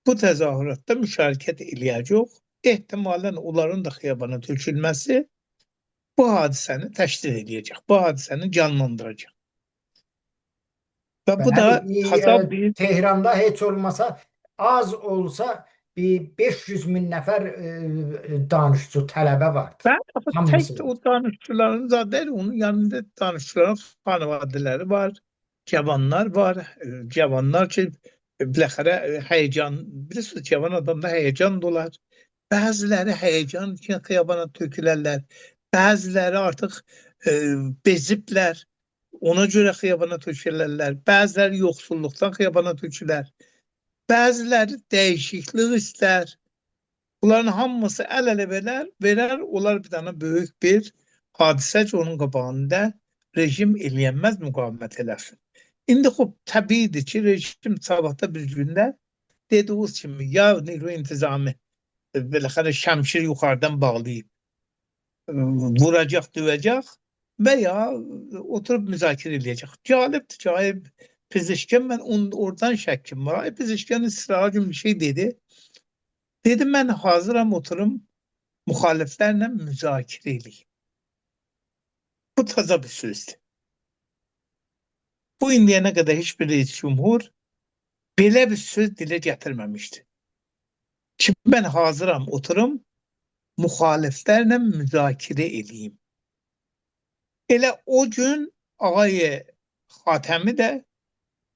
bu təzahüratda müşarikət eləyəcək. Ehtimalən onların da xiyabana tökülməsi bu hadisəni təşkil edəcək. Bu hadisəni canlandıracaq. Və bu da Bəli, taza bir Tehranda heç olmasa az olsa bir 500 min nəfər danışçı, tələbə vardı. ben ama Hamısı tek de var. o danışçıların zaten onun yanında danışçıların xanavadeləri var, cavanlar var. Cavanlar ki, biləxərə həyəcan, bilirsiniz, cavan adamda həyəcan dolar. Bəziləri həyəcan üçün xiyabana tökülərlər. Bəziləri artıq e, beziblər. Ona görə xiyabana tökülərlər. Bəziləri yoxsulluqdan xiyabana tökülər. Bəziləri dəyişiklik istər. Bunların hamısı əl-ələ verər, onlar bir dənə böyük bir hadisə ki, onun qabağında rejim eləyənməz müqavimət eləsin. İndi xub təbiidir ki, rejim sabahda bir gündə dediğiniz kimi ya Niru intizamı biləxərə şəmşir yuxarıdan bağlayıb vuracaq, dövəcək və ya oturub müzakirə eləyəcək. Cəlibdir ki, ay Pezeshkan, mən oradan şəkkim var. Ay Pezeshkan ısrarla bir şey dedi. Dedi, mən hazıram oturum müxaliflərlə müzakirə eləyim. Bu taza bir sözdür. Bu indiyənə qədər heç bir reis cumhur belə bir söz dilə gətirməmişdi. Ki, mən hazıram oturum müxaliflərlə müzakirə eləyim. Elə o gün ağay Xatəmi də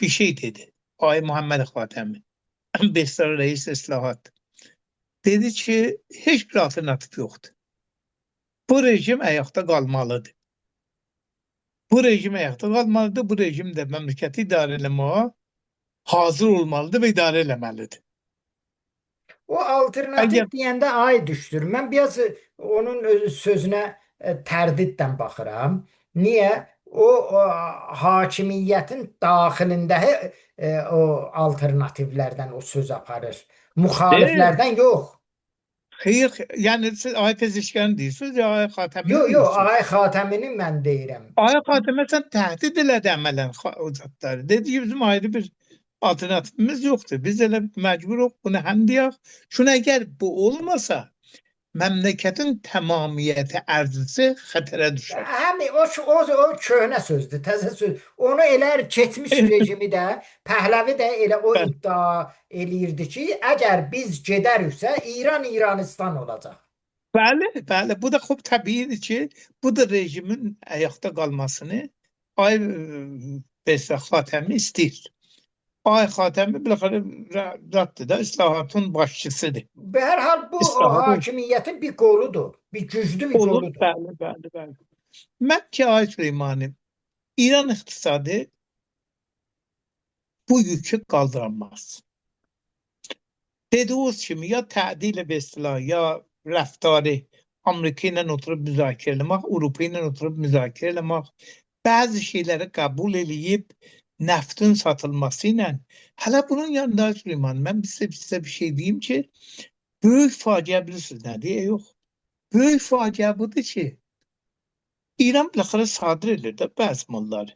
bir şey dedi. Ağay Muhammed Xatəmi. Bestar reis islahat. Dedi ki, heç bir alternatif yoxdur. Bu rejim ayaqda qalmalıdır. Bu rejim ayaqda qalmalıdır. Bu rejim də məmləkəti idarə eləməyə hazır olmalıdır və idarə eləməlidir. O alternatif Əgər deyəndə ay düşdür. Mən biraz onun sözünə tərdidlə baxıram. Niyə? O hakimiyyətin daxilində o alternativlərdən o söz aparır. deyil, Müxaliflərdən yox. xeyr, yəni siz Ağay Pezeshkan deyirsiniz ya Ağay Xatəmini Yox, yox, deyirsiniz. Ağay Xatəmini mən deyirəm. Ağay Xatəmə sən təhdid elədi əmələn o zatları. Dedi ki, bizim ayrı bir alternatifimiz yoxdur. Biz elə məcburuq bunu həm deyək. Çünki əgər bu olmasa, məmləkətin tamamiyyəti ərzisi xətərə düşər. Həmi o köhnə sözdür, təzə söz. Onu elə keçmiş rejimi də, Pəhləvi də elə o Bəli, iddia eləyirdi ki, əgər biz gedəriksə İran İranistan olacaq. bəli, bəli. Bu da xub təbiidir ki, bu da rejimin ayaqda qalmasını Ay Besra Xatəmi istəyir. Ay Xatəmi biləxərə rəddir də islahatın başçısıdır. Hər hal bu İslahat hakimiyyətin bir qoludur, bir güclü bir olur, qoludur. bəli, bəli, bəli. Mən ki, Ay Süleymani, İran iqtisadı bu yükü qaldıramaz. Dediğiniz kimi ya tədil və istilah, ya rəftarı Amerika ilə oturub müzakirə eləmək, Avropa ilə oturub müzakirə eləmək, bəzi şeyləri qəbul eləyib neftin satılması ilə, hələ bunun yanında Süleyman, mən sizə bir şey deyim ki, böyük faciə bilirsiniz nədir? Yox. Böyük faciə budur ki, İran biləxərə sadir edir də bəzi malları.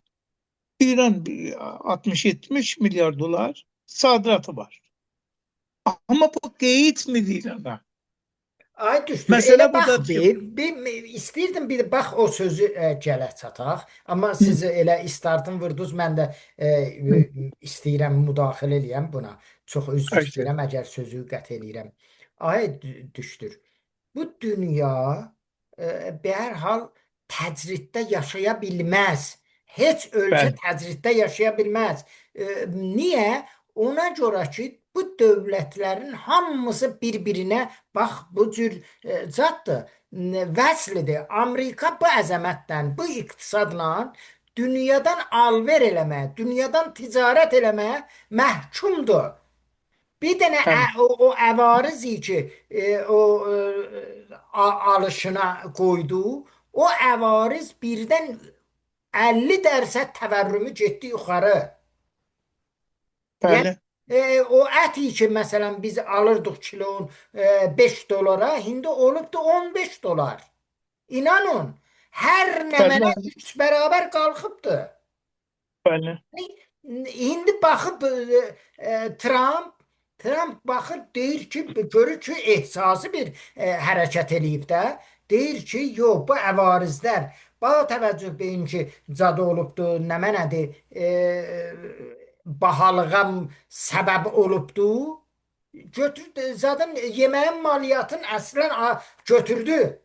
İran 60-70 milyar dolar sadiratı var. Amma bu qeyd-mir İrana. Ay düzdür. Məsələ Elə bax budadır ki, istəyirdim bir bax o sözü gələ çataq. Amma siz elə istartın vurdunuz, mən də istəyirəm müdaxilə eləyəm buna. Çox üzr istəyirəm əgər sözü qət eləyirəm. Ay düşdür. Bu dünya hər hal təcriddə yaşaya bilməz. Heç ölkə bəli, təcriddə yaşaya bilməz. Niyə? Ona görə ki, bu dövlətlərin hamısı bir-birinə bax bu cür zaddır, vəslidir. Amerika bu əzəmətlə, bu iqtisadla dünyadan alver eləməyə, dünyadan ticarət eləməyə məhkumdur. Bir dənə bəli, o əvarizi ki, alışına qoydu, o əvariz birdən 50% təvərrümü getdi yuxarı. bəli, Yəni o əti ki, məsələn biz alırdıq kilon 5 dolara, indi olubdu 15 dolar. İnanın, hər nəmənə bəli, 3 bərabər qalxıbdı. bəli, İndi baxıb Trump Trump baxır, deyir ki, görür ki, ehsası bir hərəkət eləyib də. Deyir ki, yox, bu əvarizlər. Bax, təvəccüh beyin ki, zad olubdu, nə mənədir, bahalığa səbəb olubdu. Götürdü, zaten yeməyin maliyyatını əslən götürdü.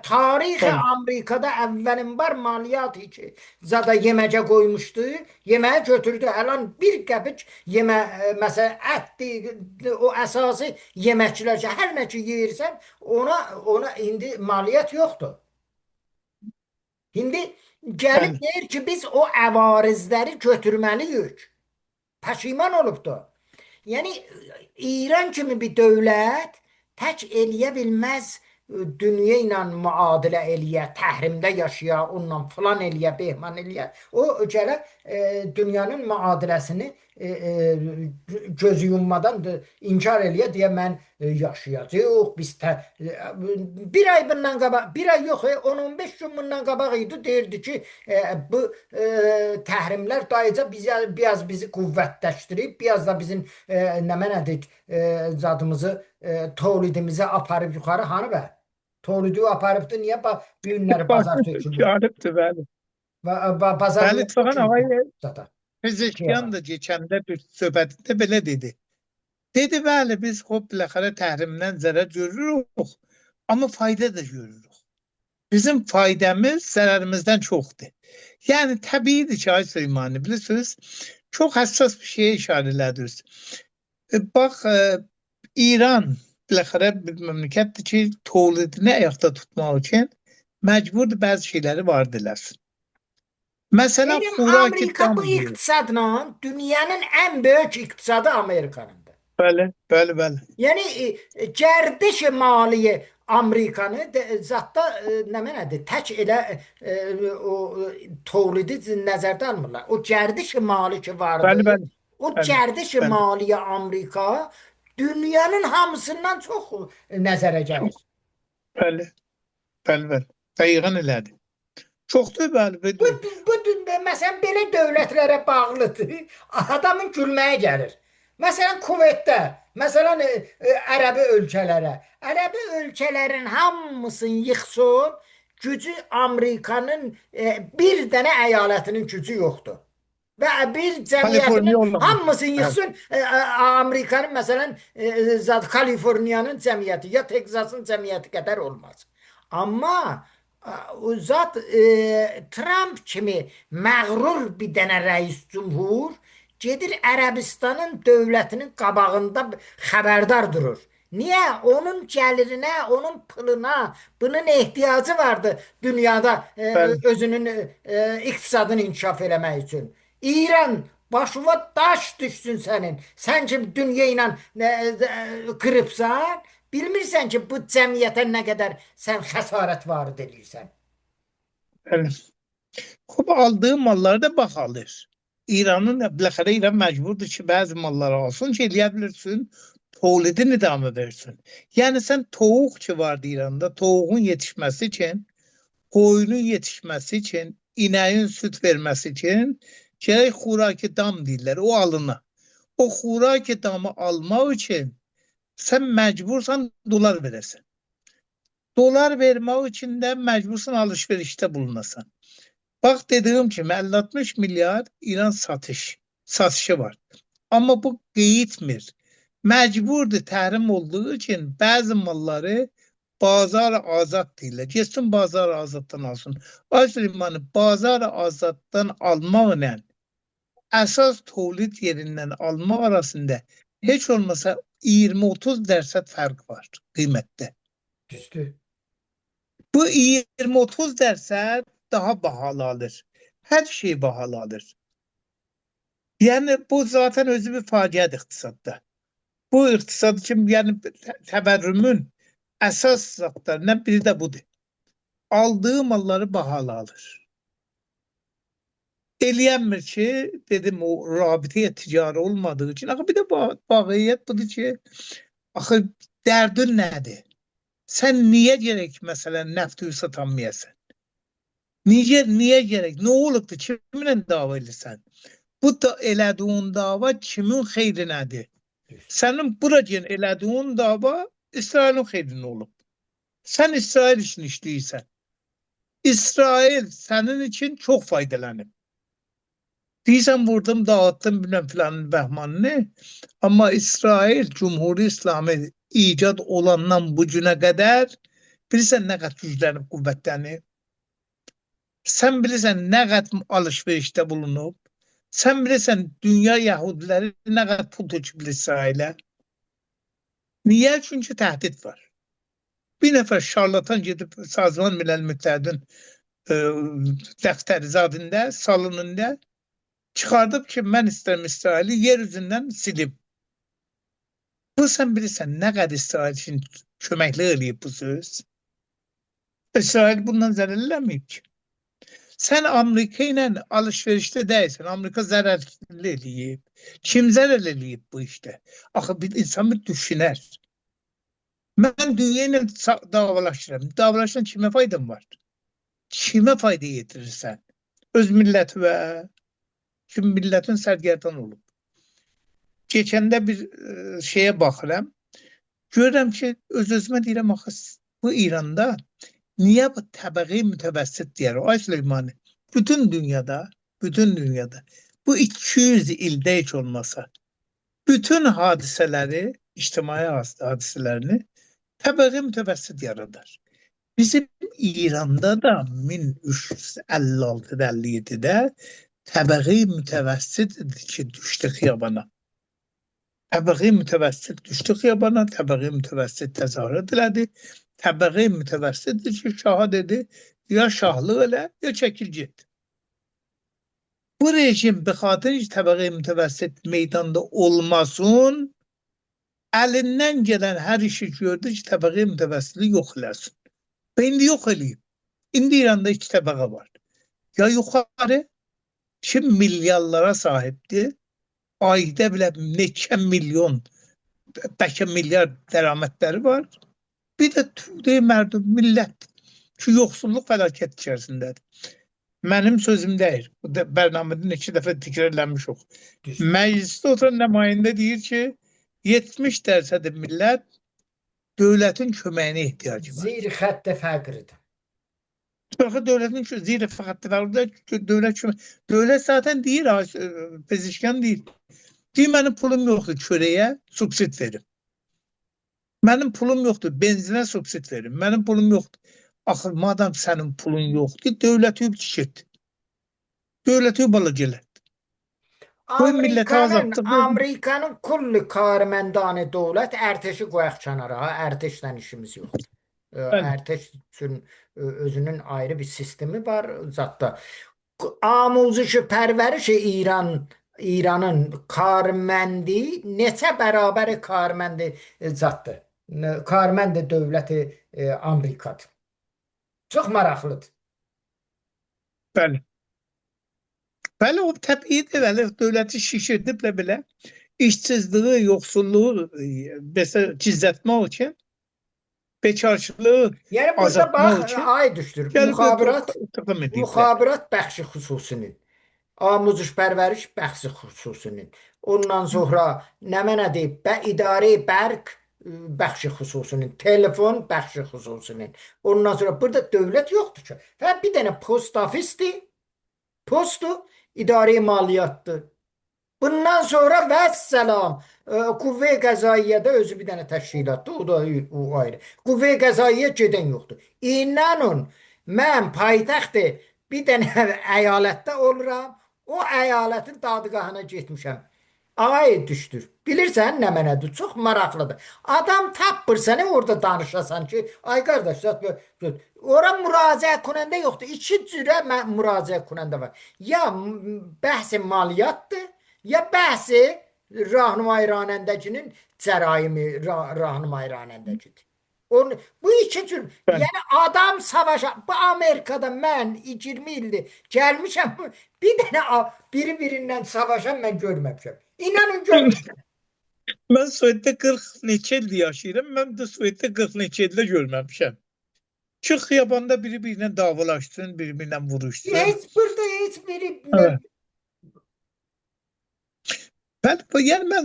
Tarixi Bəli, Amerika'da evvelin var maliyatı ki zada yemece koymuştu. Yemeğe götürdü. Alan bir kapıç yeme mesela etti o esası yemekçiler her ne ki yiyirsen ona indi maliyet yoktu. Şimdi gelip bəli, deyir ki biz o əvarizləri götürməliyik. Peşiman olubdu. Yəni İran kimi bir dövlət tək eləyə bilməz dünya ilə müadilə eləyə, təhrimdə yaşaya, onunla filan eləyə, behman eləyə. O gələ dünyanın müadiləsini göz yummadan inkar eləyə deyə mən yaşayacağıq. Biz bir ay bundan qabaq, bir ay yox, 10-15 gün bundan qabaq idi deyirdi ki, bu təhrimlər dayıca biraz bizi qüvvətləşdirib, biraz da bizim nə mənədik zadımızı, tövlidimizi aparıb yuxarı hanı bə? Tövlidi aparıbdı, niyə bu günləri bazar tökülür? Galipti, bəli. Bazar niyə Bəli, Tuğan tökülür ağay zada? Pezeşkiyan da geçəndə bir söhbətində belə dedi. Dedi, bəli, biz biləxərə təhrimdən zərər görürük, amma fayda da görürük. Bizim faydamız zərərimizdən çoxdur. Yəni, təbiidir ki, Ay Süleymani, bilirsiniz, çox həssas bir şeye işarə elədiniz. Bax, İran biləxərə bir məmləkətdir ki, tövlidini ayaqda tutmaq üçün məcburdur bəzi şeyləri var diləsin. Məsələn, Benim xuraki Amerika dam bu deyir. iktisadla dünyanın en büyük iktisadı Amerika'nındır. Bəli, bəli, bəli. Yani gərdiş maliye Amerikanı zatta nə mənədir, tək elə o tövlidi nəzərdə almırlar. O gərdiş mali ki vardı, Bəli, bəli, o bəli, gərdiş bəli. maliyə Amerika dünyanın hamısından çox nəzərə gəlir. Çox, bəli, bəli, bəli. Dəqiqən elədi. Çoxdur, bəli, Bu, bəli. bu məsələn belə dövlətlərə bağlıdır. Adamın gülməyə gəlir. Məsələn Kuveytdə, məsələn Ərəbi ölkələrə. Ərəbi ölkələrin hamısını yıxsın, gücü Amerikanın bir dənə əyalətinin gücü yoxdur. Və bir Kaliforniya cəmiyyətinin olmamış. hamısını Bəli, yıxsın, Amerikanın məsələn zat Kaliforniyanın cəmiyyəti ya Teksasın cəmiyyəti qədər olmaz. Amma o zat Trump kimi məğrur bir dənə rəis cümhur gedir Ərəbistanın dövlətinin qabağında xəbərdar durur. Niyə? Onun gəlirinə, onun puluna, bunun ehtiyacı vardı dünyada bəli, özünün iqtisadını inkişaf eləmək üçün. İran başına daş düşsün sənin. Sən ki dünya ilə qırıbsan, bilmirsən ki bu cəmiyyətə nə qədər sən xəsarət varid edirsən. bəli. Xub, aldığı malları da bax alır. İranın, biləxərə İran məcburdur ki, bəzi malları alsın ki, eləyə bilirsin, tövlidini idamı versin. Yəni, sən tovuq ki vardı İranda, tovuğun yetişməsi üçün, qoyunun yetişməsi üçün, inəyin süt verməsi üçün, gərək xuraki dam deyirlər, o alına. O xuraki damı almaq üçün sən məcbursan dolar verəsən. Dolar vermək üçün də məcbursan alışverişdə bulunasan. Bax, dediyim kimi 50-60 milyar İran satışı var. Amma bu qeyitmir. Məcburdur təhrim olduğu üçün bəzi malları bazar azad deyirlər. Geçsin bazar azaddan alsın. Ay Süleymanı, bazar azaddan almaqla əsas tövlid yerindən almaq arasında heç olmasa 20-30% fərq var qiymətdə. Düzdür. Bu 20-30% daha bahalı alır. Her şey bahalı alır. Yani bu zaten özü bir faciədir iqtisadda. Bu iqtisad için yani təvərrümün əsas zatlarından biri de budur. Aldığı malları bahalı alır. Eləyənmir ki, dedim o rabitəyə ticari olmadığı için. Axı bir de vaqiyyət budur ki, axı dərdin nədir? Sən niyə gerek mesela nəfti satanmayasan? Niyə gerek? Nə olubdu? Kiminlə dava edirsən? Bu da elədiyin dava kimin xeyrinədir? Düz. Sənin buracan elədiyin dava İsrailin xeyrinə olub. Sən İsrail için işləyirsən. İsrail sənin için çok faydalanıb. Deyirsən vurdum, dağıttım bilmem filanın bəhmanını. Amma İsrail Cumhuri İslamı icad olandan bu günə qədər bilirsən nə qədər güclənib, qüvvətlənib. Sən bilirsən nə qədər alışverişdə bulunub. Sən bilirsən dünya Yahudiləri nə qədər pul töküblər İsrailə. Niyə? Çünki təhdid var. Bir nəfər şarlatan gedib Sazman Milal Müttəhidin dəftərizadında, salonunda çıxardıb ki, mən istəyirəm İsraili yer üzündən silib. Bu sən bilirsən nə qədər İsrail üçün köməklik eləyib bu söz. İsrail bundan zərərlənməyib ki. Sən Amerika ilə alışverişdə deyilsən. Amerika zərərli eləyib. Kim zərər eləyib bu işdə? Axı bir insan bir düşünər. Mən dünya ilə davalaşıram. Davalaşan kimə faydam var? Kimə fayda yetirirsən? Öz milləti və kim milletin sərgərdan olub. Geçəndə bir şeye baxıram. Görürəm ki, öz-özümə deyirəm, axı bu İranda niyə bu təbəqi mütəvəssit deyər? Ay Süleymani, bütün dünyada bu 200 ildə heç olmasa bütün hadisələri, ictimai hadisələrini təbəqi mütəvəssit yaradar. Bizim İranda da 1356-57-də təbəqi mütəvəssit ki, düşdü xiyabana. Təbəqi mütəvəssit düşdü xiyabana, təbəqi mütəvəssit təzahürat elədi. Təbəqi mütəvəssit ki, şaha dedi, ya şahlıq elə, ya çəkil get. Bu rejim bəxatır ki, təbəqi mütəvəssit meydanda olmasın, əlindən gələn hər işi gördü ki, təbəqi mütəvəssitliyi yox eləsin. Və indi yox eləyib. İndi İranda 2 təbəqə var. Ya yuxarı, kim milyarlara sahibdir, ayda bile neçə milyon, bəlkə milyar dəramətləri var. Bir də tüy mərdum, millət ki, yoxsulluq fəlakət içərisindədir. Mənim sözüm deyil. Bu bərnamədə neçə dəfə təkrarlanmışıq. Məclisdə oturan nümayəndə deyir ki, 70% millət dövlətin köməyinə ehtiyacı var. Zeyri xəttə fəqridir. Baxı dövlətin zeyri xəttə fəqridir. Dövlət zaten deyir, Pezişkan deyir. Deyir, mənim pulum yoxdur çörəyə, subsid verim. Mənim pulum yoxdur, benzinə subsid verim. Mənim pulum yoxdur. Axı, madam sənin pulun yoxdur, dövləti yükçət. Dövləti bala gələt. Amerikanın kulli karmendanı dövlət ərteşi qoyaq kənara. Ərteşlə işimiz yoxdur. Ərteş üçün özünün ayrı bir sistemi var zətdə. Amuzuşu pərverişi İranın karməndi neçə bərabəri karməndi zətdir. Karməndi dövləti Amerikadır. Çox maraqlıdır. Bəli. Bəli, o təbiidir, bəli, dövləti şişirdib belə işsizliği, yoxsulluğu gizlətmək üçün bekarçılığı Yəni burada bax, ay düşdür. Müxabirat bəxşi xüsusinin, amuzuş pərvəriş bəxşi xüsusinin, ondan sonra nə mənə deyib, idarə bərq bəxşi xüsusinin, telefon bəxşi xüsusinin, ondan sonra burada dövlət yoxdur ki. Və bir dənə post ofisdir, postu, idarə maliyyatdır. Bundan sonra vəssalam, Qüvvə Qəzaiyyədə özü bir dənə təşkilatdır, o da o ayrı. Qüvvə Qəzaiyyə gedən yoxdur. İnanın, mən paytaxtı bir dənə əyalətdə oluram, o əyalətin dadgahına getmişəm. Ay düşdür. Bilirsən nə mənədir? Çox maraqlıdır. Adam tapır səni orada danışasan ki, ay qardaş, ora müraciət kunəndə yoxdur. 2 cürə müraciət kunəndə var. Ya bəhs-i maliyyatdır, ya bəhs-i rahnumay ranəndəcinin cəraimi rahnumay ranəndəcidir. Bu 2 cür, yəni adam savaşa, bu Amerikada mən 20 ildir gəlmişəm, bir dənə biri-birindən savaşan mən görməmişəm. İnanın görməmişəm. Mən Sueddə 40 neçə ildir yaşayıram, mən də Sueddə 40 neçə ildə görməmişəm. Ki, xiyabanda biri-birinə davalaşsın, biri-birinə vuruşsun. Heç burada, heç biri... Bəli, yəni mən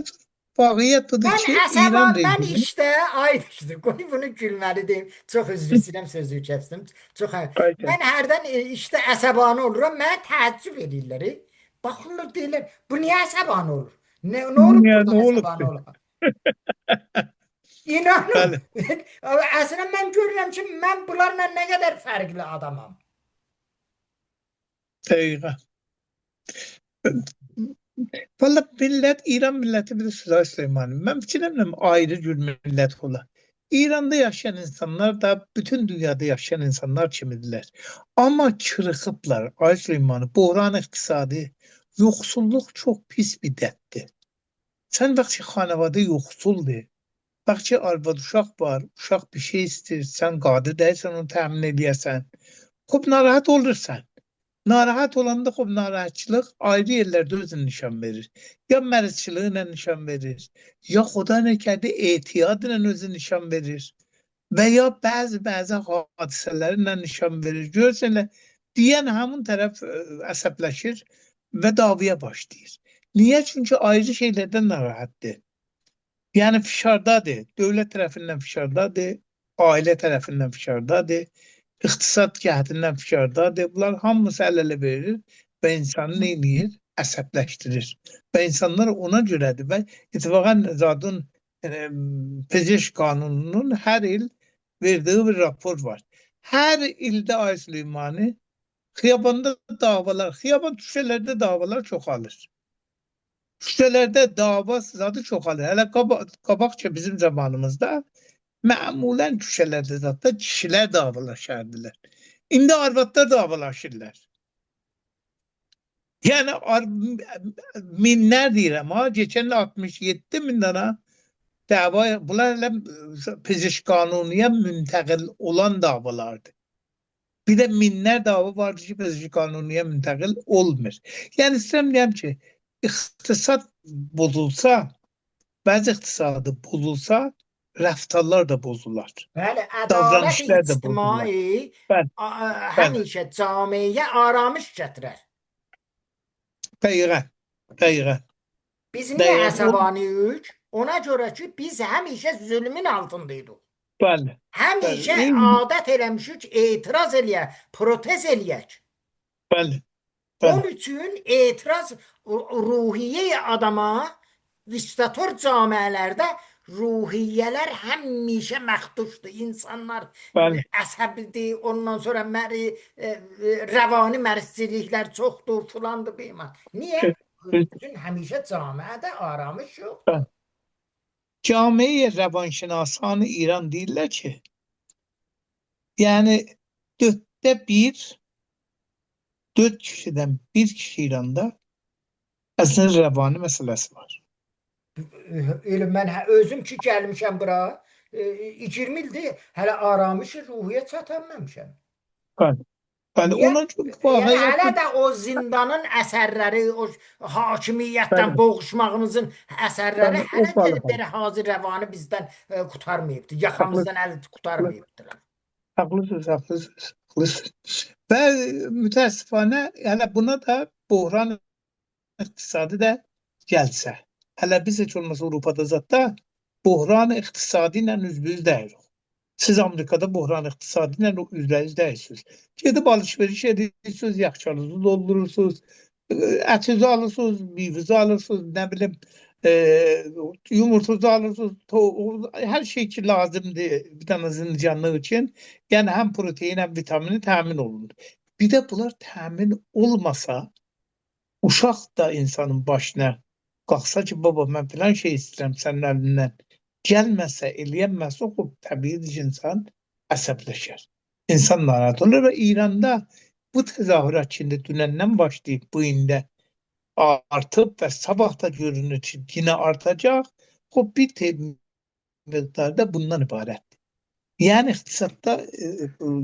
Vaqiət budur ki, İran Mən rejimi işdə aydışdır. Qoy bunu gülməli deyim. Çox üzr istəyirəm sözü kəsdim. Çox qayıtır. mən hərdən işdə əsəbani oluram. Mənə təəccüb edirlər. Baxırlar deyirlər, bu niyə əsəbani olur? Nə olub Niyə, burada nə olub əsəbani ki? ola? İnanın. Bəli, Əslində mən görürəm ki, mən bunlarla nə qədər fərqli adamam. dəqiqə. Valla millət, İran milləti bir Sülah Süleymanı. Mən fikirləmirəm ayrı cür millət ola. İranda yaşayan insanlar da bütün dünyada yaşayan insanlar kimidirlər. Amma çırıxıblar. Ay Süleymanı, buhran iqtisadi, yoxsulluq çox pis bir dərddir. Sən vaxt ki, xanəvadə yoxsuldur, vaxt ki, arvad uşaq var, uşaq bir şey istəyir, sən qadir deyilsən onu təmin edəyəsən. Xub narahat olursan. Narahat olanda xub narahatçılıq ayrı yerlərdə özünü nişan verir. Ya məruzçılığı ilə nişan verir, ya xuda nəkərdə etiyad ilə özünü nişan verir və ya bəzi hadisələrlə nişan verir. Görürsən, deyən həmin tərəf əsəbləşir və davaya başlayır. Niyə? Çünki ayrı şeylərdən narahatdır. Yəni fişardadır, dövlət tərəfindən fişardadır, ailə tərəfindən fişardadır, iqtisad cəhətindən fişardadır. Bunlar hamısı əl-ələ verir və insanı nə edir? Əsəbləşdirir. Və insanlar ona görədir və ittifaqən zadın pezeşk qanununun hər il verdiği bir rapor var. Hər ildə Ay Süleymani xiyabanda davalar, xiyaban küçələrdə davalar çoxalır. Küçələrdə dava zadı çoxalır. Hələ qabaqca bizim zamanımızda məmulən küçələrdə zaten kişilər davalaşardılar. İndi arvadlar davalaşırlar. Yəni minlər deyirəm ha, geçən 67 min dana dava, bunlar elə pezeşk qanunuya müntəqil olan davalardır. Bir də minlər dava vardır ki, pezeşk qanunuya müntəqil olmur. Yəni istəyirəm deyəm ki, iqtisad bozulsa, bəzi iqtisadı bozulsa, rəftarlar da bozular. Bəli, ədalət Davranışlar da bozular. ictimai Bəli, bəli. həmişə camiyə aramış gətirər. Dəqiqən, dəqiqən, Biz niyə dəqiqən. əsəbaniyik? Ona görə ki, biz həmişə zülmün altındaydıq. Bəli, Həmişə bəli, adət eləmişik etiraz eləyək, protez eləyək. bəli, Onun bəli, üçün etiraz ruhiyyə adama diktator camiələrdə ruhiyyələr həmişə məxduşdur. İnsanlar bəli, əsəbidir, ondan sonra rəvani mərsizliklər çoxdur, filandır, bilməm. Niyə? Çünki həmişə camiədə aramış yoxdur. bəli. Cami-i Rəvanşinasan İran deyirlər ki, yəni dörddə bir, dörd kişidən bir kişi İranda əslində rəvani məsələsi var. Elə mən özüm ki gəlmişəm bura, 20 ildir hələ aramış ruhiyyə çatanmamışam. Bəli, bəli. Niyə? Ona Yəni hələ vaqiət də o zindanın əsərləri, o hakimiyyətdən bəli, boğuşmağımızın əsərləri bəli, o hələ bəli, bəli. belə hazır rəvanı bizdən qurtarmayıbdı. Haqlısınız, Yaxamızdan əl qurtarmayıbdılar. haqlısınız, haqlısınız, haqlısınız. Və mütəəssifanə hələ buna da buhran iqtisadi də gəlsə, hələ biz heç olmasa Avropada zətdə buhran iqtisadi ilə üzbüz deyirik. Siz Amerikada buhran iqtisadi ilə üzbəüz deyirsiniz. Gedib alışveriş edirsiniz, yaxçanızı doldurursunuz, ətinizi alırsınız, meyvənizi alırsınız, nə bilim, yumurtanızı alırsınız, hər şey ki lazımdır bir dənə zincanlıq üçün. Yəni həm protein, həm vitamini təmin olunur. Bir də bunlar təmin olmasa, uşaq da insanın başına qalxsa ki, baba mən filan şey istəyirəm sənin əlindən, gəlməsə, eləyənməsə, o təbii insan əsəbləşər. İnsan narahat olur və İranda bu təzahürat içində dünəndən başlayıb bu ində artıb və sabah da görünür ki, yine artacaq. O bir miqdarda bundan ibarətdir. Yəni iqtisadda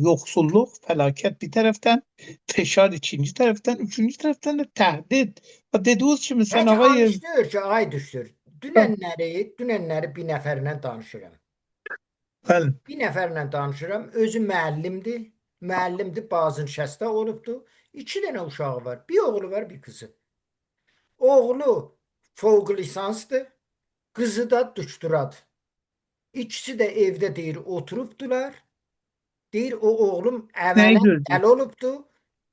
yoxsulluq, fəlakət bir tərəfdən, feşar ikinci tərəfdən, üçüncü tərəfdən də təhdid. Dediğiniz kimi sən Peki ağay alışdırır ki, ay düşür. Dünənləri bir nəfərlə danışıram. bəli, Bir nəfərlə danışıram. Özü müəllimdir. Müəllimdir, Bazınşəsdə olubdu. 2 dənə uşağı var. Bir oğlu var, bir qızı. Oğlu fövq lisansdır. qızı da düşdüradı. İkisi də evdə deyir oturubdular. Deyir o oğlum Neyi əvvələn gördü? dəli olubdu.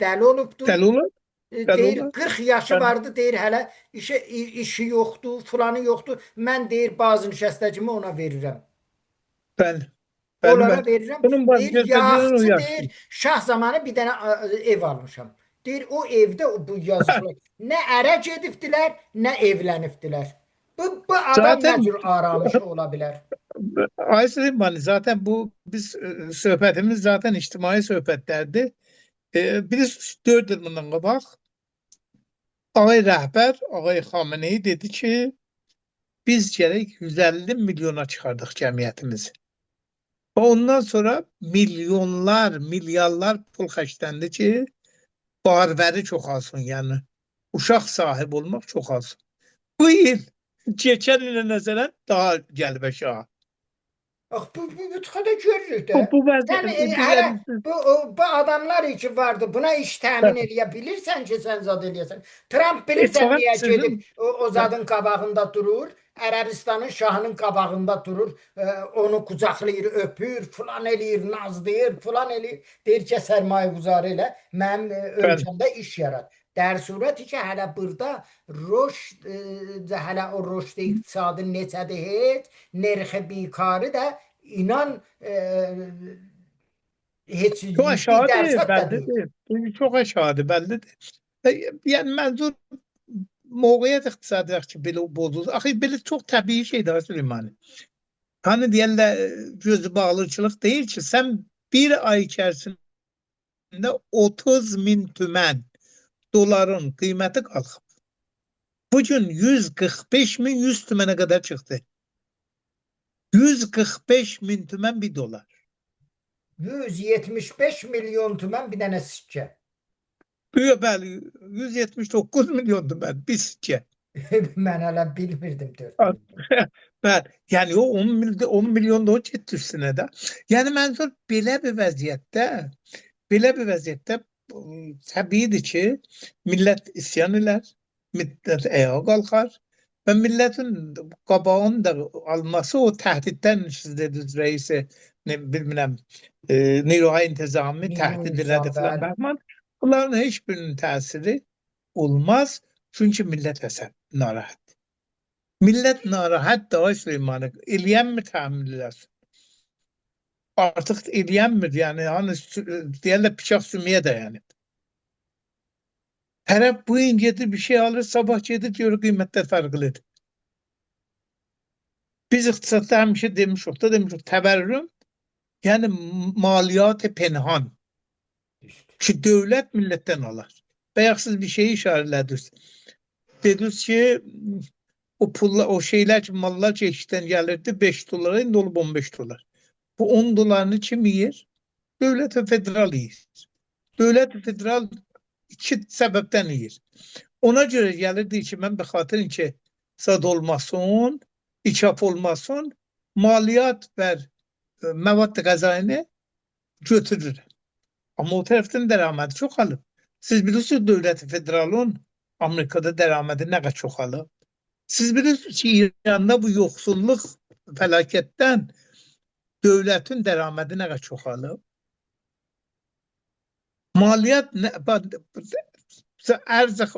Dəli olubdu. Deli olur. Deli Deyir olur. 40 yaşı Ben, vardı. Deyir hələ işi yoxdur, filanı yoxdur. Mən deyir bazı nişəstəcimi ona verirəm. ben, ben. Onlara verirəm. Bunun Deyir vazgeçmediğini yaxçı uyarsın. deyir şah zamanı bir dənə ev almışam. Deyir o evdə bu yazıqlar nə ərə gedibdilər, nə evlənibdilər. Bu adam nə Zaten cür aramışı ola bilər? Ay Süleyman, zaten bu biz söhbətimiz zaten ictimai söhbətlərdir. Biz 4 il bundan qabaq ağay rəhbər, ağay Xameneyi dedi ki, biz gərək 150 milyona çıxardıq cəmiyyətimizi. Və ondan sonra milyonlar, milyarlar pul xərcləndi ki, barbəri çoxalsın, yəni uşaq sahibi olmaq çoxalsın. Bu il, keçən ilə nəzərən daha gəlbə şaha. Bax bu çıxada görürük də. Bu Sən hələ vəziyyət, bu adamlar ki vardı. Buna iş təmin eləyə bilirsən ki, sən zad eləyəsən. Trump bilirsən fəqət niyə gedib sizin o zadın qabağında durur? Ərəbistanın şahının qabağında durur, onu qucaqlayır, öpür, filan eləyir, nazlayır, filan eləyir. Deyir ki, sərmayə quzarı elə, mənim bəli, ölkəmdə iş yarat. Der surəti ki, hələ burada rüşd, hələ o rüşd iqtisadı necədir heç, nerxi bikarı da inan heç çox bir aşağıdır, dərsə də deyil. bəllidir. Bu çox aşağıdır, bəllidir. Yəni mənzur موقعیت اقتصادی وقتی belə bozulur. Axı belə çox təbii şeydir Süleyman. Hani deyirlər gözü bağlıçılıq deyil ki, sən bir ay içərisində 30 min tümən doların qiyməti qalxıb. Bugün 145 min 100 tümənə qədər çıxdı. 145 min tümən bir dolar. 175 milyon tümən bir dənə sikkə. Bəli, 179 milyon tümən bir sikkə. Mən hələ bilmirdim 4 milyon. Bəli, yəni o 10 milyon da o getdi üstünə də. Yəni mənzur belə bir vəziyyətdə təbiidir ki, millət isyan elər, millət ayağa qalxar və millətin qabağını da alması o təhdiddən siz dediniz reisi, ne bilmirəm, Niruha intizami təhdid elədi filan bəli. bəhman. Bunların heç birinin təsiri olmaz. Çünki millət narahat. Millət narahat da Süleymanı eləyənmir təmin eləsin. Artıq eləyənmir, yəni hani deyərlər bıçaq sümüyə dayanıb. Tərəf bu gün gedir bir şey alır, sabah gedir diyor qiymətlər fərqlidir. Biz iqtisadda həmişə demişik, təvərrüm, yəni maliyyat penhan ki, dövlət millətdən alar. Bayaq siz bir şey işarələdiniz. Dediniz ki, o pullar, o şeylər ki, mallar çeşiddən gəlirdi 5 dolara, indi olub 15 dolar. Bu 10 dolarını kim yiyir? Dövlət və federal yiyir. Dövlət və federal iki səbəbdən yiyir. Ona görə gəlirdi ki, mən bəxatır ki, sad olmasın, içap olmasın, maliyyat və məvad qəzaini götürür. Amma o tərəfdən dərəmədi çoxalıb. Siz bilirsiniz dövlət federalın Amerikada dərəmədi nə qədər çoxalıb. Siz bilirsiniz ki, İranda bu yoxsulluq fəlakətdən dövlətin dərəmədi nə qədər çoxalıb. Maliyyat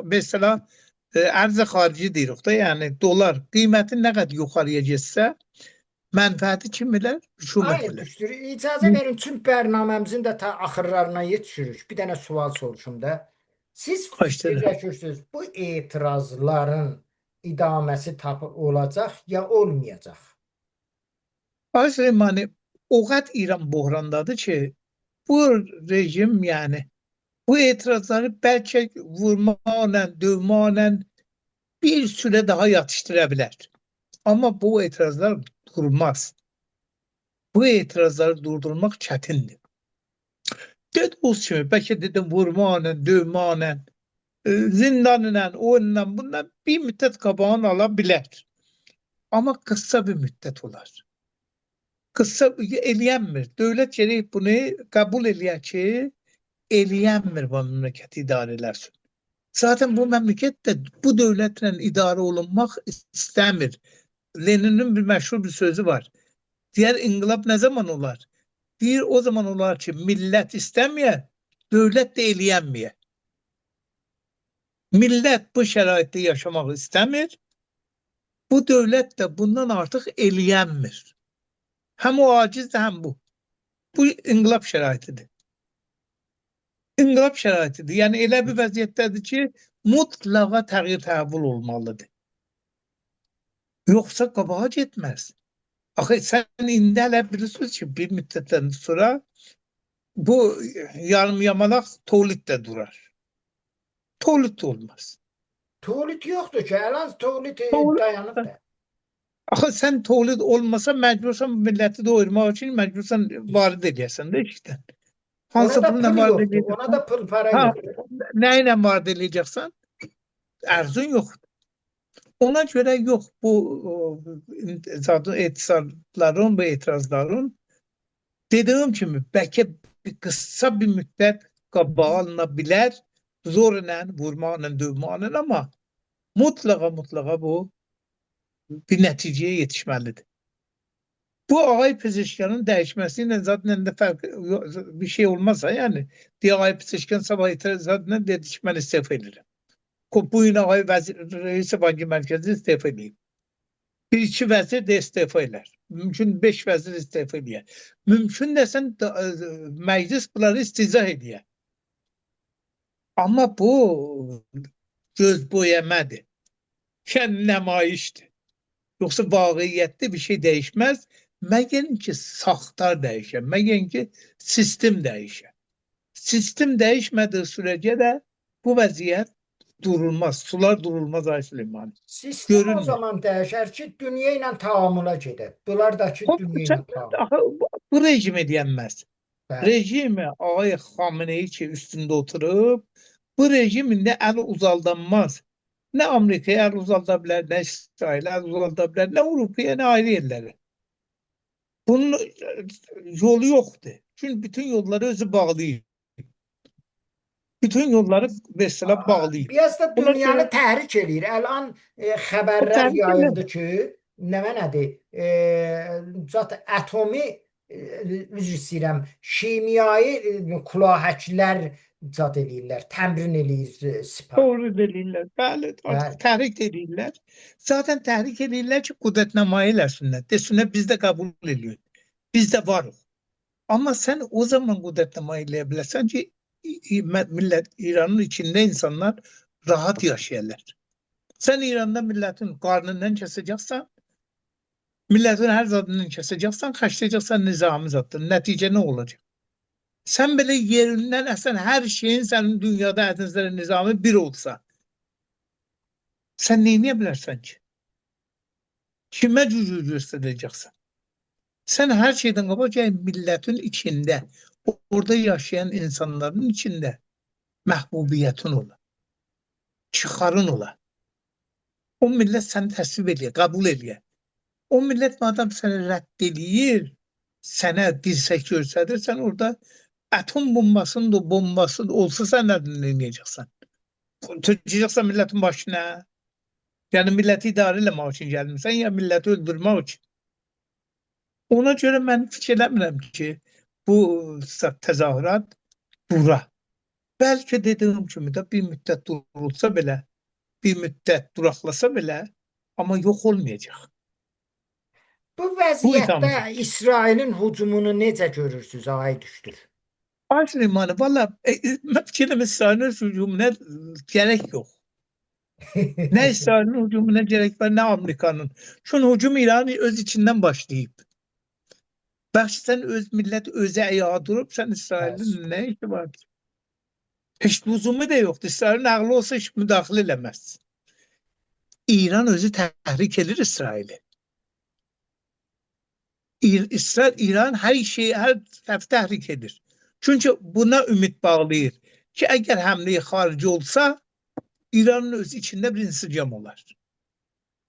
mesela ərzə xarici deyirik da, yəni dolar qiyməti nə qədər yuxarıya getsə, mənfəəti kim bilər? Hökumət Aynı bilər. düşdür. İcazə verin tüm bərnaməmizin də ta axırlarına yetişirik. Bir dənə sual soruşum da. Siz Başladı. fikirləşirsiniz, bu etirazların idaməsi olacaq ya olmayacaq? Süleyman, o qədər İran bohrandadır ki, bu rejim yəni bu etirazları bəlkə vurmaqla, dövməklə bir süre daha yatıştıra bilər. Amma bu etirazlar durmaz. Bu etirazları durdurmaq çətindir. Dediyiniz kimi, bəlkə dedim vurmaqla, dövməklə, zindanla, oyunla bundan bir müddət qabağını ala bilər. Amma qısa bir müddət olar. Qısa eləyənmir. Dövlət gərək bunu qəbul eləyər ki, eləyənmir bu məmləkəti idarə eləsin. Zaten bu məmləkət də bu dövlətlə idarə olunmaq istəmir. Lenin'in bir meşhur bir sözü var. Diğer inkılap ne zaman olar? Deyir o zaman olar ki millet istemiyor, devlet de eləyənmiyor. Millet bu şəraitdə yaşamak istemir, bu devlet de bundan artık eləyənmir. Hem o acizdir, hem bu. Bu inkılap şəraitidir. İnqilab şəraitidir. Yəni elə bir vəziyyətdədir ki, mutlaqa təğyir təhvil olmalıdır. Yoxsa qabağa getməz. Axı sən indi hələ bilirsiniz ki, bir müddətdən sonra bu yarım yamalaq Tolit də durar. Tolit də olmaz. Tuğlit yoktu ki. Elan tuğlit Tolit, dayanıp da. axı sən Tolit olmasa məcbursan milləti doyurmaq üçün məcbursan varid edəsən də işdən. Ona Hansı da pulla pul varid yoktu. Ona edəcəksən? da pul para Ha, yoktu. nə ilə varid edəcəksən? Ərzun yoxdur. Ona göre yok bu zaten etirazların ve itirazların dediğim gibi belki kısa bir müddet qabağa alınabilir, zorla vurmanın, dövmanın ama mutlaka bu bir neticeye yetişmelidir. Bu ağay Pezeshkan'ın değişmesiyle zaten de fark, bir şey olmazsa yani diye ağay Pezeshkan sabah itirazlarına dedişmen istifa ederim. Bu yine ağay Reis Bankı Merkezi istifa edeyim. Bir iki vəzir də istefa elər. Mümkün 5 vəzir istefa edir. Mümkün desən məclis bunları istizah edir. Amma bu göz boyamadır. Yəni nəmayişdir. Yoxsa vaqiyyətdə bir şey dəyişməz. Məgər ki saxtar dəyişər. Məgər ki sistem dəyişər. Sistem dəyişmədiyi sürəcə də bu vəziyyət durulmaz. Sular durulmaz ay Süleyman. Sistem o Görünmür. zaman değişer ki dünya ile tahammüla gider. Bunlar da ki dünya ile tahammül. Bu rejime deyənməz. Bəli. Rejimi ağay Xamenei ki üstünde oturup bu rejiminde el uzaldanmaz. Ne Amerika'ya el uzaldabilir, ne İsrail'e el uzaldabilir, ne Avrupa'ya, ne ayrı yerlere. Bunun yolu yoktu. Çünkü bütün yolları özü bağlayıb. Bütün yolları mesela bağlayıb. Biraz da Buna dünyanı göre tahrik edir. Əlan o xəbərlər təhlükəli. yayıldı ki, nə nədir? Zaten atomi üzr istəyirəm, kimyayı kulahəklər zad eləyirlər, təmrin eləyir sipah. Doğru deliller. Bəli, artıq Bəli. təhrik edirlər. Zaten təhrik edirlər ki, qüdrətnamə eləsinlər. Desinlər biz də qəbul edirik. Biz də varıq. Amma sen o zaman qüdrətnamə eləyə bilərsən ki, millet İran'ın içinde insanlar rahat yaşayarlar. Sen İran'da milletin karnından keseceksen, milletin her zadından keseceksen, kaçlayacaksan nizami zattır. Netice ne olacak? Sen böyle yerinden esen her şeyin senin dünyada etinizlerin nizamı bir olsa, sen neyini yapabilirsen ki? Kime cücü göstereceksin? Sen her şeyden kabaca milletin içinde, orada yaşayan insanların içinde məhbubiyyətin ola, çıxarın ola. O millət səni təsvib edir, qəbul edir. O millət madem səni rədd edir, sənə dirsək göstərir, sən orada atom bombasının da bombası olsa sən nədən eləyəcəksən? Tutacaqsan milletin başına. Yəni milləti idarə eləmək üçün gəlmirsən, ya milləti öldürmək üçün. Ona görə mən fikirləmirəm ki, bu təzahürat dura. Belki dediğim kimi de bir müddet durulsa bile, bir müddet duraklasa bile ama yok olmayacak. Bu Bu idam vəziyyətdə edecek. İsrailin hücumunu necə görürsünüz ay düşdür? Ay Süleyman'ı valla ben fikirdim İsrail'in hücumuna gerek yok. Ne İsrail'in hücumuna gerek var ne Amerika'nın. Şunun hücum İran'ı öz içinden başlayıp. Belki sen öz millet öze ayağa durup sen İsrail'in ne işi var? Hiç lüzumu da yoktu. İsrail'in ağlı olsa hiç müdahale edemez. İran özü tahrik edir İsrail'i. İran her şeyi her tarafı tahrik edir. Çünkü buna ümit bağlayır ki eğer hamle harici olsa İran'ın öz içinde bir insicam olar.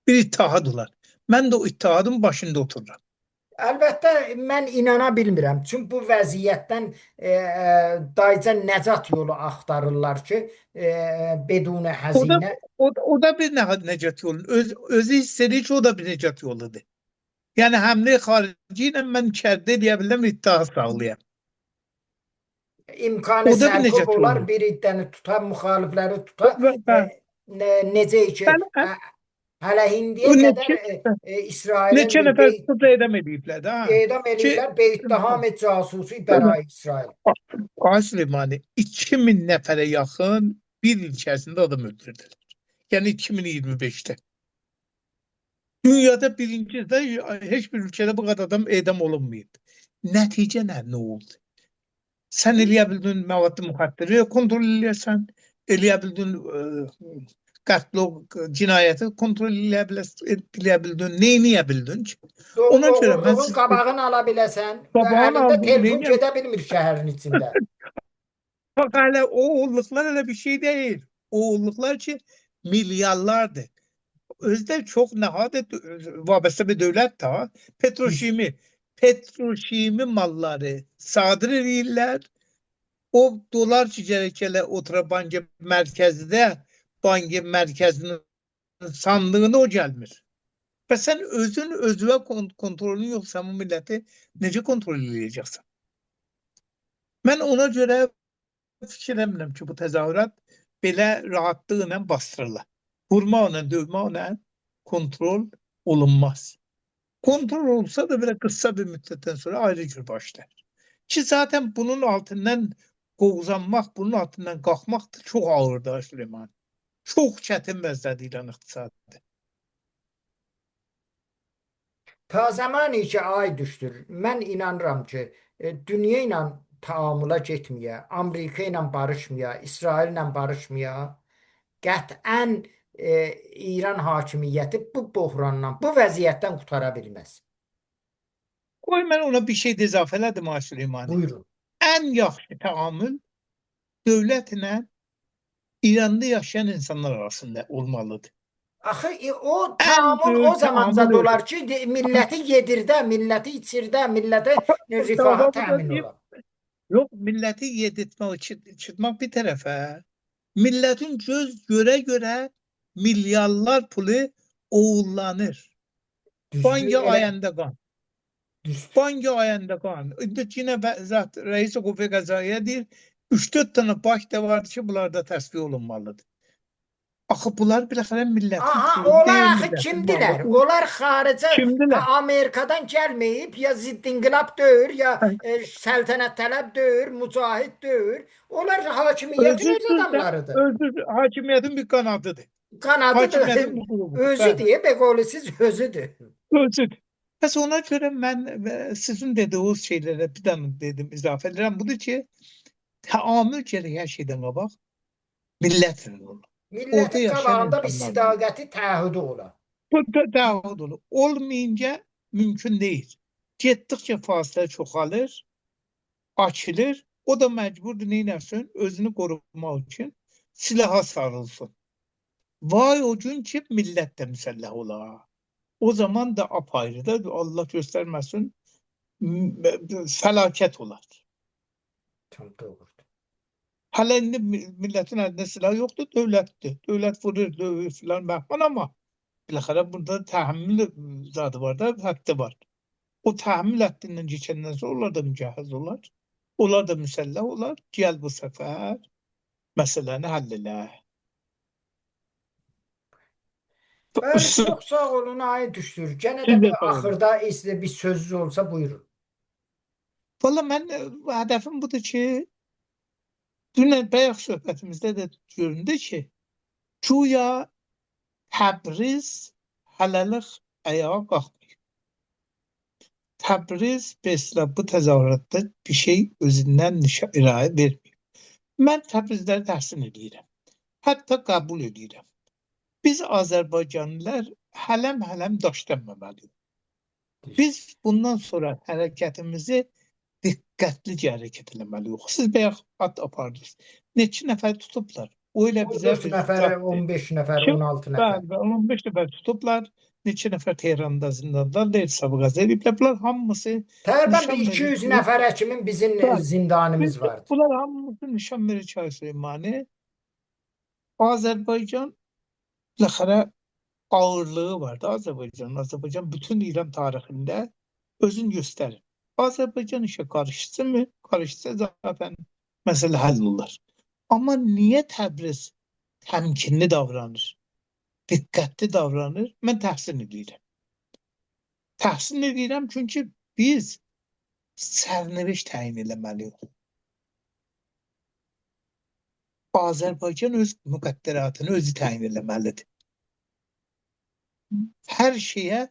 Bir ittihad olar. Ben de o ittihadın başında otururum. Əlbəttə mən inana bilmirəm. Çünki bu vəziyyətdən dayıca nəcat yolu axtarırlar ki, bedune O da həzinə. o da bir necat yolu. Özü hissediği ki o da bir necat yoludur. Yani hamle hariciyle ben içeride diyebilirim iddia sağlayayım. İmkanı O da bir sərkub necat olar, yolu. bir iddəni tuta, müxalifləri tuta. Ben, Necə ki, ben hələ o indiyə qədər İsrailin neçə nəfər tutukla edam ediblər də. Ha. edam Ki edirlər, beytdaham casusi bəra İsrail. Süleyman'ı 2000 nəfərə yaxın bir il içerisinde adam öldürdüler. Yani 2025'te. Dünyada birinci de hiçbir ülkede bu kadar adam edam olunmayıb. Nəticə nə oldu? Sən eləyə bildin məvadlı müxaddiri kontrol eləyəsən, eləyə bildin qətl, cinayəti kontrol eləyə bildin, neyləyə bildin ki? Ona görə mən Oğurluğun sizə qabağını ala biləsən və sabahın əlində aldığım telefon neyləyə gedə bilmir şəhərin içində. bak hələ o oğulluqlar elə bir şey deyil. O oğulluqlar ki milyarlardır. Özdə çox nəhayət vabəstə bir dövlət də petroşimi malları sadır edirlər. O dolar çiçərekələ otura banka mərkəzdə, banka mərkəzinin sandığını o gəlmir. Və sən özün özünə kontrolün yoxsa bu milləti necə kontrol edəcəksən? Mən ona görə fikir edirəm ki, bu təzahürat belə rahatlıqla bastırılır. Vurmaqla, dövməklə kontrol olunmaz. Kontrol olsa da belə qısa bir müddətdən sonra ayrı cür başlar. Ki zaten bunun altından qovzanmaq, bunun altından qalxmaq da çox ağırdır Süleyman. Çox çətin vəziyyət İran iqtisadi. Ta zamanı ki ay düşdür. Mən inanıram ki, dünya ilə taamülə getməyə, Amerika ilə barışmaya, İsrail ilə barışmaya, qətvən İran hakimiyyəti bu böhrandan, bu vəziyyətdən qutara bilməz. Qoy mən ona bir şey də izafə elədim Süleyman. Buyurun. Ən yaxşı təamül dövlətlə İranda yaşayan insanlar arasında olmalıdır. Axı o Ən taamül o böyük zamanca təamül ödür. dolar ki, milləti yedirdə, milləti içirdə, millətə rifaha təmin ola. Yox, milləti yedirtmək, içirtmək bir tərəfə. Milletin göz göre milyarlar pulu oğullanır. Düzdür, Banka elə ayında kan. düzdür. Banka ayında kan. Yine zat reis-i kuvve kazaya deyir, 3-4 tane baş da vardı ki bunlar da təsfiyə olunmalıdır. Axı bunlar biləxərə millətin Aha, pulu onlar deyil, axı millətin kimdilər? malı. Onlar xarici Kimdilər? Amerikadan gəlməyib, ya ziddinqilab deyir, ya səltənət tələb deyir, mücahid deyir. Onlar hakimiyyətin öz adamlarıdır. Özür hakimiyyətin bir kanadıdır. Kanadıdır, Hakimiyyətin bir qulubudur. özüdür, beqolisiz özüdür. Özüdür. Bəs ona görə mən sizin dediyiniz şeylərə bir dənə dedim, izafə edirəm. Budur ki, təamül gərək hər şeydən qabaq millətlə olur. Orada Millətin yaşayan qabağında bir insanlarla. sədaqəti təahhüdü ola. Bu təahhüd olur. Olmayınca mümkün deyil. Getdikcə fasilə çoxalır, açılır. O da məcburdur neynəsin? Özünü qorumaq üçün silaha sarılsın. Vay o gün ki millət də müsəlləh ola. O zaman da apayrıda Allah göstermesin felaket olar. Tam doğrudur. Hala indi milletin elinde silah yoktu, devlettir. Devlet vurur, dövür filan bakman ama bilakara burada tahammül zadı var da hakkı var. O tahammül haddinden geçenden sonra onlar da mücahiz olar. Onlar da müsellah olar. Gel bu sefer meseleni hallele. Bəli, çox sağ olun, ay düşdür. Gənə də Siz de bir sağ olun. axırda sizdə bir sözünüz olsa buyurun. Valla ben hedefim budur ki dün bayaq söhbətimizdə də göründü ki güya Təbriz hələlik ayağa qalxmıyor. Təbriz mesela bu təzahüratda bir şey özündən irəli vermiyor. Mən Təbrizləri təhsin edirəm. Hətta qəbul edirəm. Biz Azərbaycanlılar hələm daşlanmamalıyıq. Biz bundan sonra hərəkətimizi diqqətlicə hərəkət etməliyik. Siz bayaq at apardınız. Neçə nəfər tutublar? O elə bizə 14 bir nəfər, zaddır. 15 nəfər, Kim? 16 nəfər. Bəli, 15 nəfər tutublar. Neçə nəfər Tehranda zindandadır, sabıqası ediblər. Bunlar hamısı Təqribən bir nişan verir 200 ki, nəfərə kimin bizim bəli, zindanımız vardı. bunlar hamısı nişan verir Çay Süleymani. Azərbaycan biləxərə ağırlığı vardı. Azərbaycan bütün İran tarixində özünü göstərir. Azərbaycan işə qarışsın mı? Qarışsa zaten məsələ həll olar. Amma niyə Təbriz təmkinli davranır? Diqqətli davranır? Mən təhsin edirəm. Təhsin edirəm çünki biz sərnişin təyin eləməliyik. Azərbaycan öz müqəddəratını özü təyin eləməlidir. Hər şeyə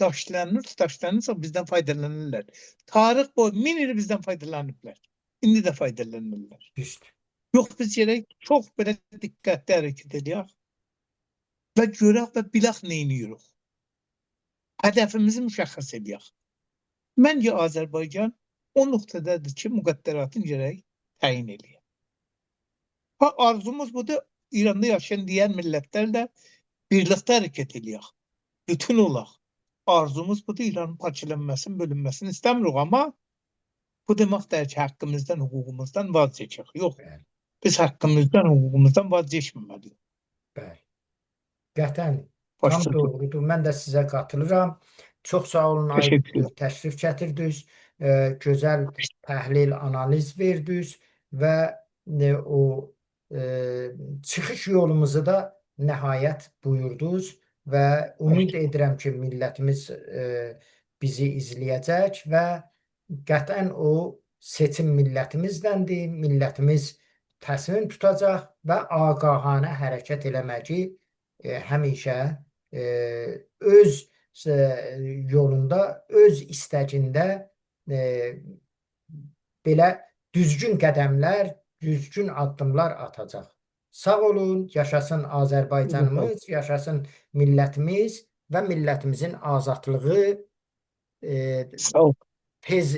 daşlanırsa bizdən faydalanırlar. Tarix boyu 1000 il bizdən faydalanıblar. İndi də faydalanırlar. Düzdür. Yox, biz gərək çox belə diqqətli hərəkət edək və görək və bilək nə edirik. Hədəfimizi müşəxəs edək. Məncə Azərbaycan o nöqtədədir ki, müqəddəratını gərək təyin edək. Arzumuz budur, İranda yaşayan digər millətlərlə birlikdə hərəkət edək. Bütün olaq. Arzumuz budur, İranın parçalanmasını, bölünməsini istəmirik, amma bu demək deyil ki, haqqımızdan, hüququmuzdan vazgeçək. Yox, Bəli, biz haqqımızdan, hüququmuzdan vazgeçməməliyik. bəli. Qəhtən tam Başda dur. doğrudur. Mən də sizə qatılıram. Çox sağ olun Teşekkür Aydın, ederim. təşrif gətirdiniz. Gözəl təhlil, analiz verdiniz və o çıxış yolumuzu da nəhayət buyurdunuz və ümid edirəm ki, millətimiz bizi izləyəcək və qətlən o seçim millətimizdəndir. Millətimiz təsmin tutacaq və ağahanə hərəkət eləməyi həmişə öz yolunda, öz istəcində belə düzgün qədəmlər, düzgün addımlar atacaq. Sağ olun, yaşasın Azərbaycanımız, yaşasın millətimiz və millətimizin azadlığı Sağ ol. tez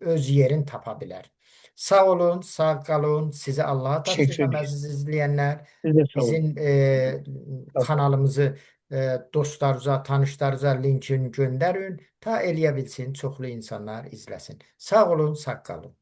öz yerini tapa bilər. Sağ olun, sağ qalın. Sizi Allaha Teşekkür tapşırıram, ederim. əziz izləyənlər. Siz de sağ olun. Bizim Sağ olun. kanalımızı dostlarınıza, tanışlarınıza linkini göndərin. Ta eləyə bilsin, çoxlu insanlar izləsin. Sağ olun, sağ qalın.